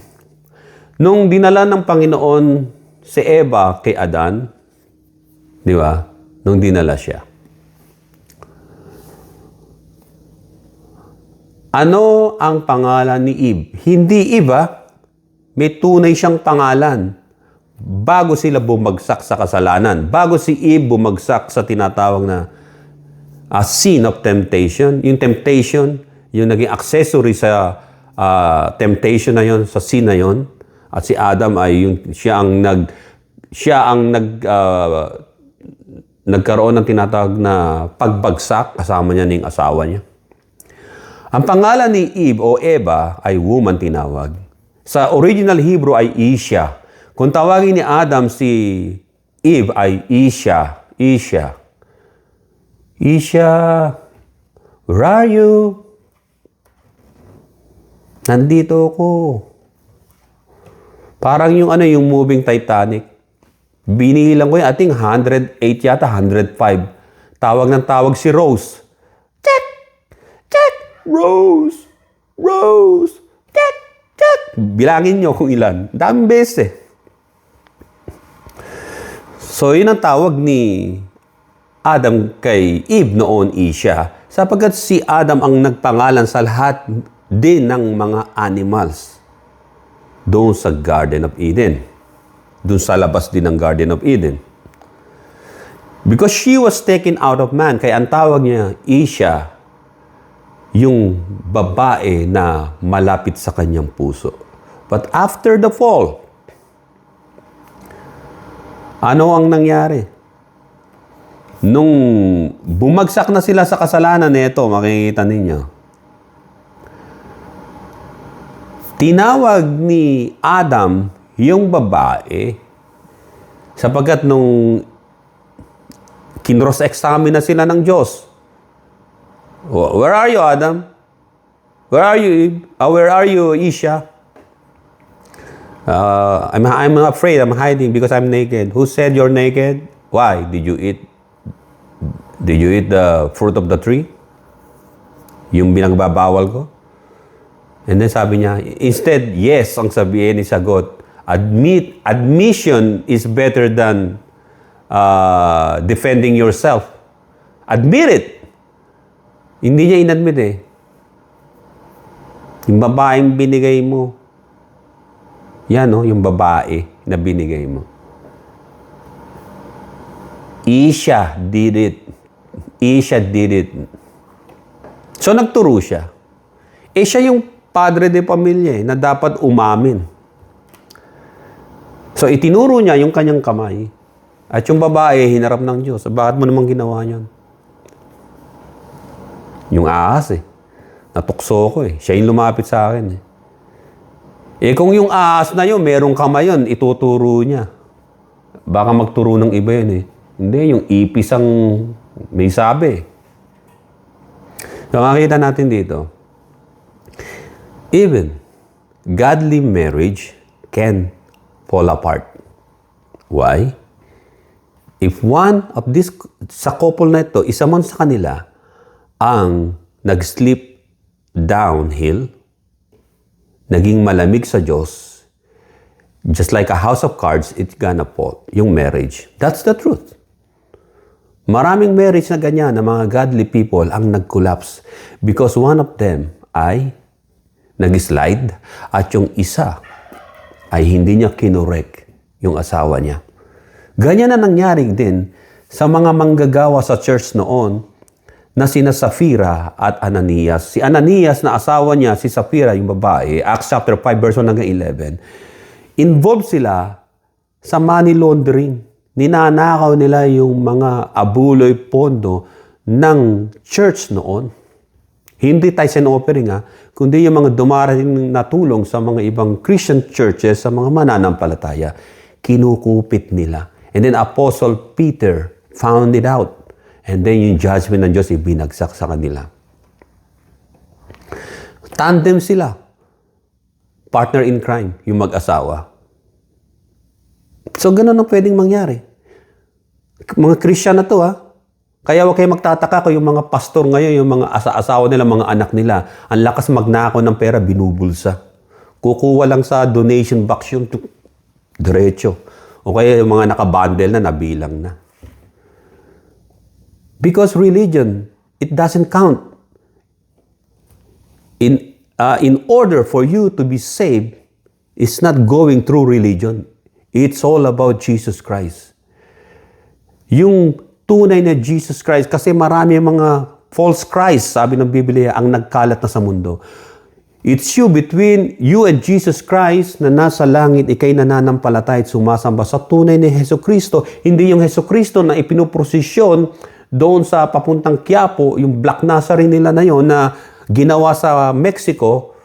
Nung dinala ng Panginoon si Eva kay Adan, di ba? Nung dinala siya. Ano ang pangalan ni Eve? Hindi Eve, may tunay siyang pangalan. Bago sila bumagsak sa kasalanan. Bago si Eve bumagsak sa tinatawag na sin of temptation. Yung temptation, yung naging accessory sa temptation na yon, sa sin na yon. At si Adam ay siya ang nagkaroon ng tinatawag na pagbagsak, kasama niya ng asawa niya. Ang pangalan ni Eve o Eva ay woman tinawag. Sa original Hebrew ay Isha. Kung tawagin ni Adam si Eve ay Isha. Isha, where are you? Nandito ako. Parang yung moving Titanic. Binilang ko yun, I think 108 yata, 105. Tawag ng tawag si Rose. Check! Check! Rose! Rose! Check! Check! Bilangin nyo kung ilan. Daming beses eh. So, yun ang tawag ni Adam kay Eve noon, Isha. Sapagkat si Adam ang nagpangalan sa lahat din ng mga animals doon sa Garden of Eden. Doon sa labas din ng Garden of Eden. Because she was taken out of man. Kaya ang tawag niya, Isha, yung babae na malapit sa kanyang puso. But after the fall, ano ang nangyari? Nung bumagsak na sila sa kasalanan nito, makikita ninyo. Tinawag ni Adam yung babae sapagkat nung Kinross-examine na sila ng Diyos. Where are you, Adam? Where are you, Eve? Where are you, Isha? I'm afraid, I'm hiding because I'm naked. Who said you're naked? Why? Did you eat the fruit of the tree? Yung binagbabawal ko? And then sabi niya, instead, yes, ang sabihin ni sagot. Admission is better than defending yourself. Admit it. Hindi niya inadmit eh. Yung babaeng binigay mo. Yan yung babae na binigay mo. Isha did it. Isha did it. So nagturo siya. Siya yung padre de pamilya na dapat umamin. So itinuro niya yung kanyang kamay. At yung babae hinarap ng Diyos. Bakit mo namang ginawa niyan? Yung ahas natukso ko Siya yung lumapit sa akin kung yung ahas na yun, merong kamay yun, ituturo niya. Baka magturo ng iba yun Hindi, yung ipis ang may sabi. So makikita natin dito, even godly marriage can fall apart. Why? If one of this, sa couple na ito, isa man sa kanila, ang nag-slip downhill, naging malamig sa Diyos, just like a house of cards, it's gonna fall. Yung marriage. That's the truth. Maraming marriage na ganyan, na mga godly people ang nag-collapse because one of them ay nag-slide at yung isa ay hindi niya kinorek yung asawa niya. Ganyan na nangyari din sa mga manggagawa sa church noon na sina Safira at Ananias. Si Ananias na asawa niya, si Safira, yung babae, Acts chapter 5, verse 1 hanggang 11, involved sila sa money laundering. Ninanakaw nila yung mga abuloy pondo ng church noon. Hindi tithes and offering kundi yung mga dumarating na tulong sa mga ibang Christian churches, sa mga mananampalataya, kinukupit nila. And then Apostle Peter found it out. And then yung judgment ng Diyos ibinagsak sa kanila. Tandem sila. Partner in crime, yung mag-asawa. So, ganun ang pwedeng mangyari. Mga Christian na to Kaya huwag kayo magtataka kung yung mga pastor ngayon, yung mga asawa nila, mga anak nila, ang lakas magnakaw ng pera, binubulsa. Kukuha lang sa donation box yung diretso. O kaya yung mga nakabundle na, nabilang na. Because religion, it doesn't count. In order for you to be saved, it's not going through religion. It's all about Jesus Christ. Yung tunay na Jesus Christ, kasi marami mga false Christ, sabi ng Biblia, ang nagkalat na sa mundo. It's you between you and Jesus Christ na nasa langit, ikay nananampalataya at sumasamba sa tunay ni Jesucristo. Hindi yung Jesucristo na ipinoprosesyon doon sa papuntang Quiapo, yung Black Nazarene nila na yon na ginawa sa Mexico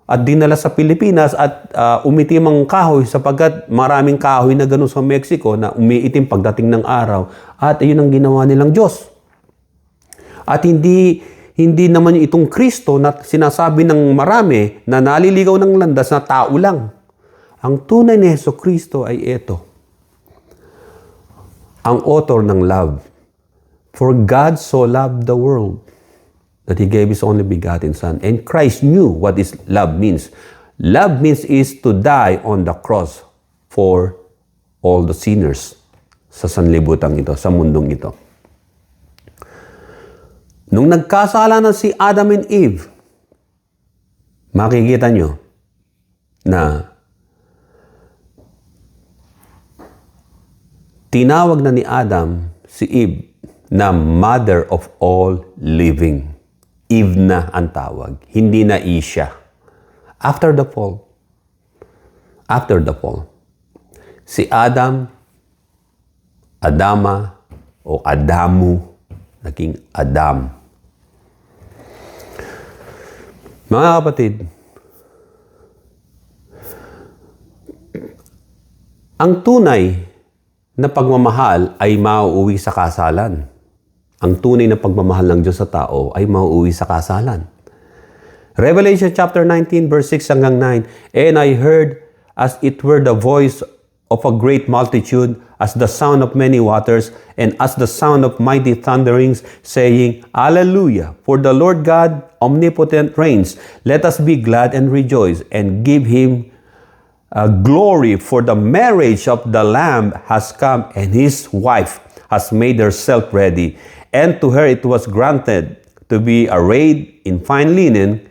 at dinala sa Pilipinas at umitim ang kahoy sapagkat maraming kahoy na gano'n sa Mexico na umiitim pagdating ng araw at yun ang ginawa nilang Diyos. At hindi naman itong Kristo na sinasabi ng marami na naliligaw ng landas na tao lang. Ang tunay ni Jesucristo ay ito. Ang author ng love. For God so loved the world that He gave His only begotten Son. And Christ knew what is love means. Love means is to die on the cross for all the sinners sa sanlibutan ito, sa mundong ito. Nung nagkasala na si Adam and Eve, makikita nyo na tinawag na ni Adam si Eve na mother of all living. Eve na ang tawag, hindi na Isha. After the fall, si Adam, Adama, o Adamu, naging Adam. Mga kapatid, ang tunay na pagmamahal ay mauuwi sa kasalan. ang tunay na pagmamahal ng Diyos sa tao ay mauuwi sa kasalan. Revelation chapter 19 verse 6 hanggang 9, "And I heard as it were the voice of a great multitude, as the sound of many waters, and as the sound of mighty thunderings, saying, Alleluia, for the Lord God omnipotent reigns. Let us be glad and rejoice, and give him glory, for the marriage of the Lamb has come, and his wife has made herself ready. And to her it was granted to be arrayed in fine linen,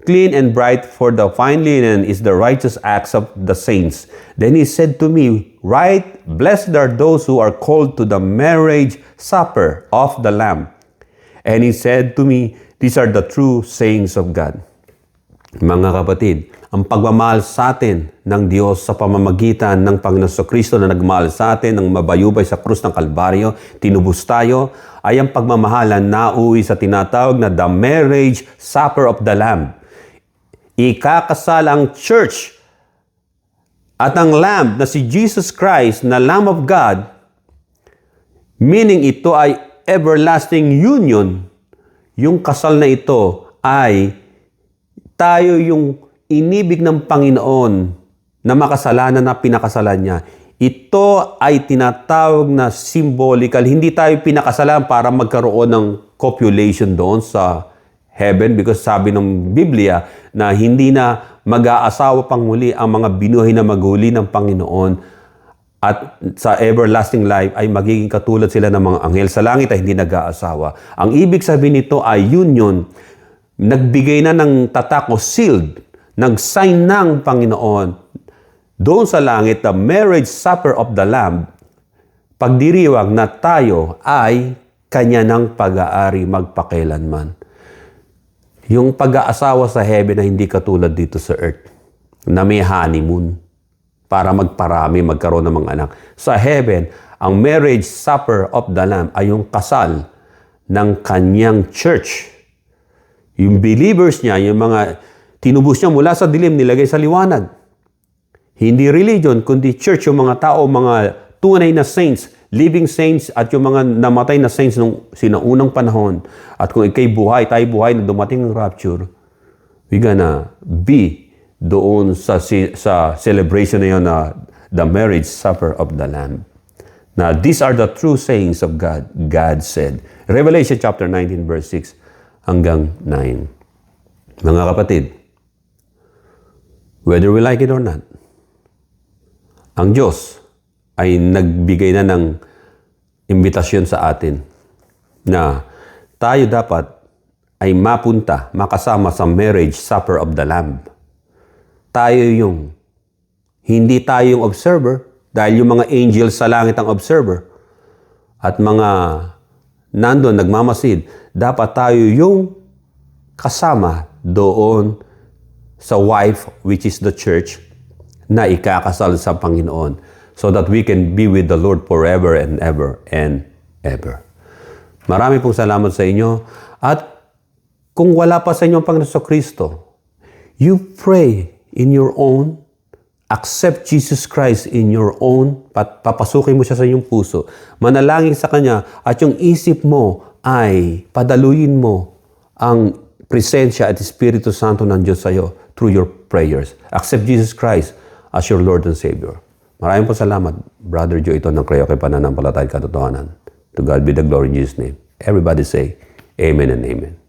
clean and bright, for the fine linen is the righteous acts of the saints. Then he said to me, Write, blessed are those who are called to the marriage supper of the Lamb. And he said to me, These are the true sayings of God." Mga kapatid, ang pagmamahal sa atin ng Diyos sa pamamagitan ng Panginoon Kristo na nagmahal sa atin ng mabayubay sa krus ng Kalbaryo, tinubos tayo, ay ang pagmamahalan na uwi sa tinatawag na the marriage supper of the Lamb. Ikakasal ang church at ang Lamb na si Jesus Christ na Lamb of God, meaning ito ay everlasting union. Yung kasal na ito ay tayo yung inibig ng Panginoon na makasalanan na pinakasalan niya. Ito ay tinatawag na symbolical. Hindi tayo pinakasalan para magkaroon ng copulation doon sa heaven, because sabi ng Biblia na hindi na mag-aasawa pang muli ang mga binuhay na maghuli ng Panginoon, at sa everlasting life ay magiging katulad sila ng mga anghel sa langit ay hindi nag-aasawa. Ang ibig sabihin nito ay union. Nagbigay na ng tatak o sealed, nag-sign ng Panginoon doon sa langit, the marriage supper of the Lamb, pagdiriwang na tayo ay kanya ng pag-aari magpakailanman. Yung pag-aasawa sa heaven na hindi katulad dito sa earth, na may honeymoon para magparami, magkaroon ng mga anak. Sa heaven, ang marriage supper of the Lamb ay yung kasal ng kanyang church. Yung believers niya, yung mga tinubos niya mula sa dilim, nilagay sa liwanag. Hindi religion, kundi church, yung mga tao, mga tunay na saints, living saints, at yung mga namatay na saints nung sinaunang panahon. At kung ikay buhay, tayo buhay na dumating ng rapture, we gonna be doon sa celebration na yun na the marriage supper of the Lamb. Now, these are the true sayings of God, God said. Revelation chapter 19 verse 6 hanggang 9. Mga kapatid, whether we like it or not, ang Diyos ay nagbigay na ng imbitasyon sa atin na tayo dapat ay mapunta, makasama sa marriage supper of the Lamb. Tayo hindi tayo yung observer, dahil yung mga angels sa langit ang observer, at mga nandun nagmamasid, dapat tayo yung kasama doon sa wife, which is the church, na ikakasal sa Panginoon, so that we can be with the Lord forever and ever and ever. Marami pong salamat sa inyo. At kung wala pa sa inyo ang Panginoon Kristo, you pray in your own, accept Jesus Christ in your own, papasukin mo siya sa iyong puso, manalangin sa Kanya, at yung isip mo ay padaluyin mo ang presensya at Espiritu Santo ng Diyos sa iyo through your prayers. Accept Jesus Christ as your Lord and Savior. Maraming po salamat, Brother Joe, ito ng Krayoke Pananampalatayang Katotohanan. To God be the glory in Jesus' name. Everybody say, Amen and Amen.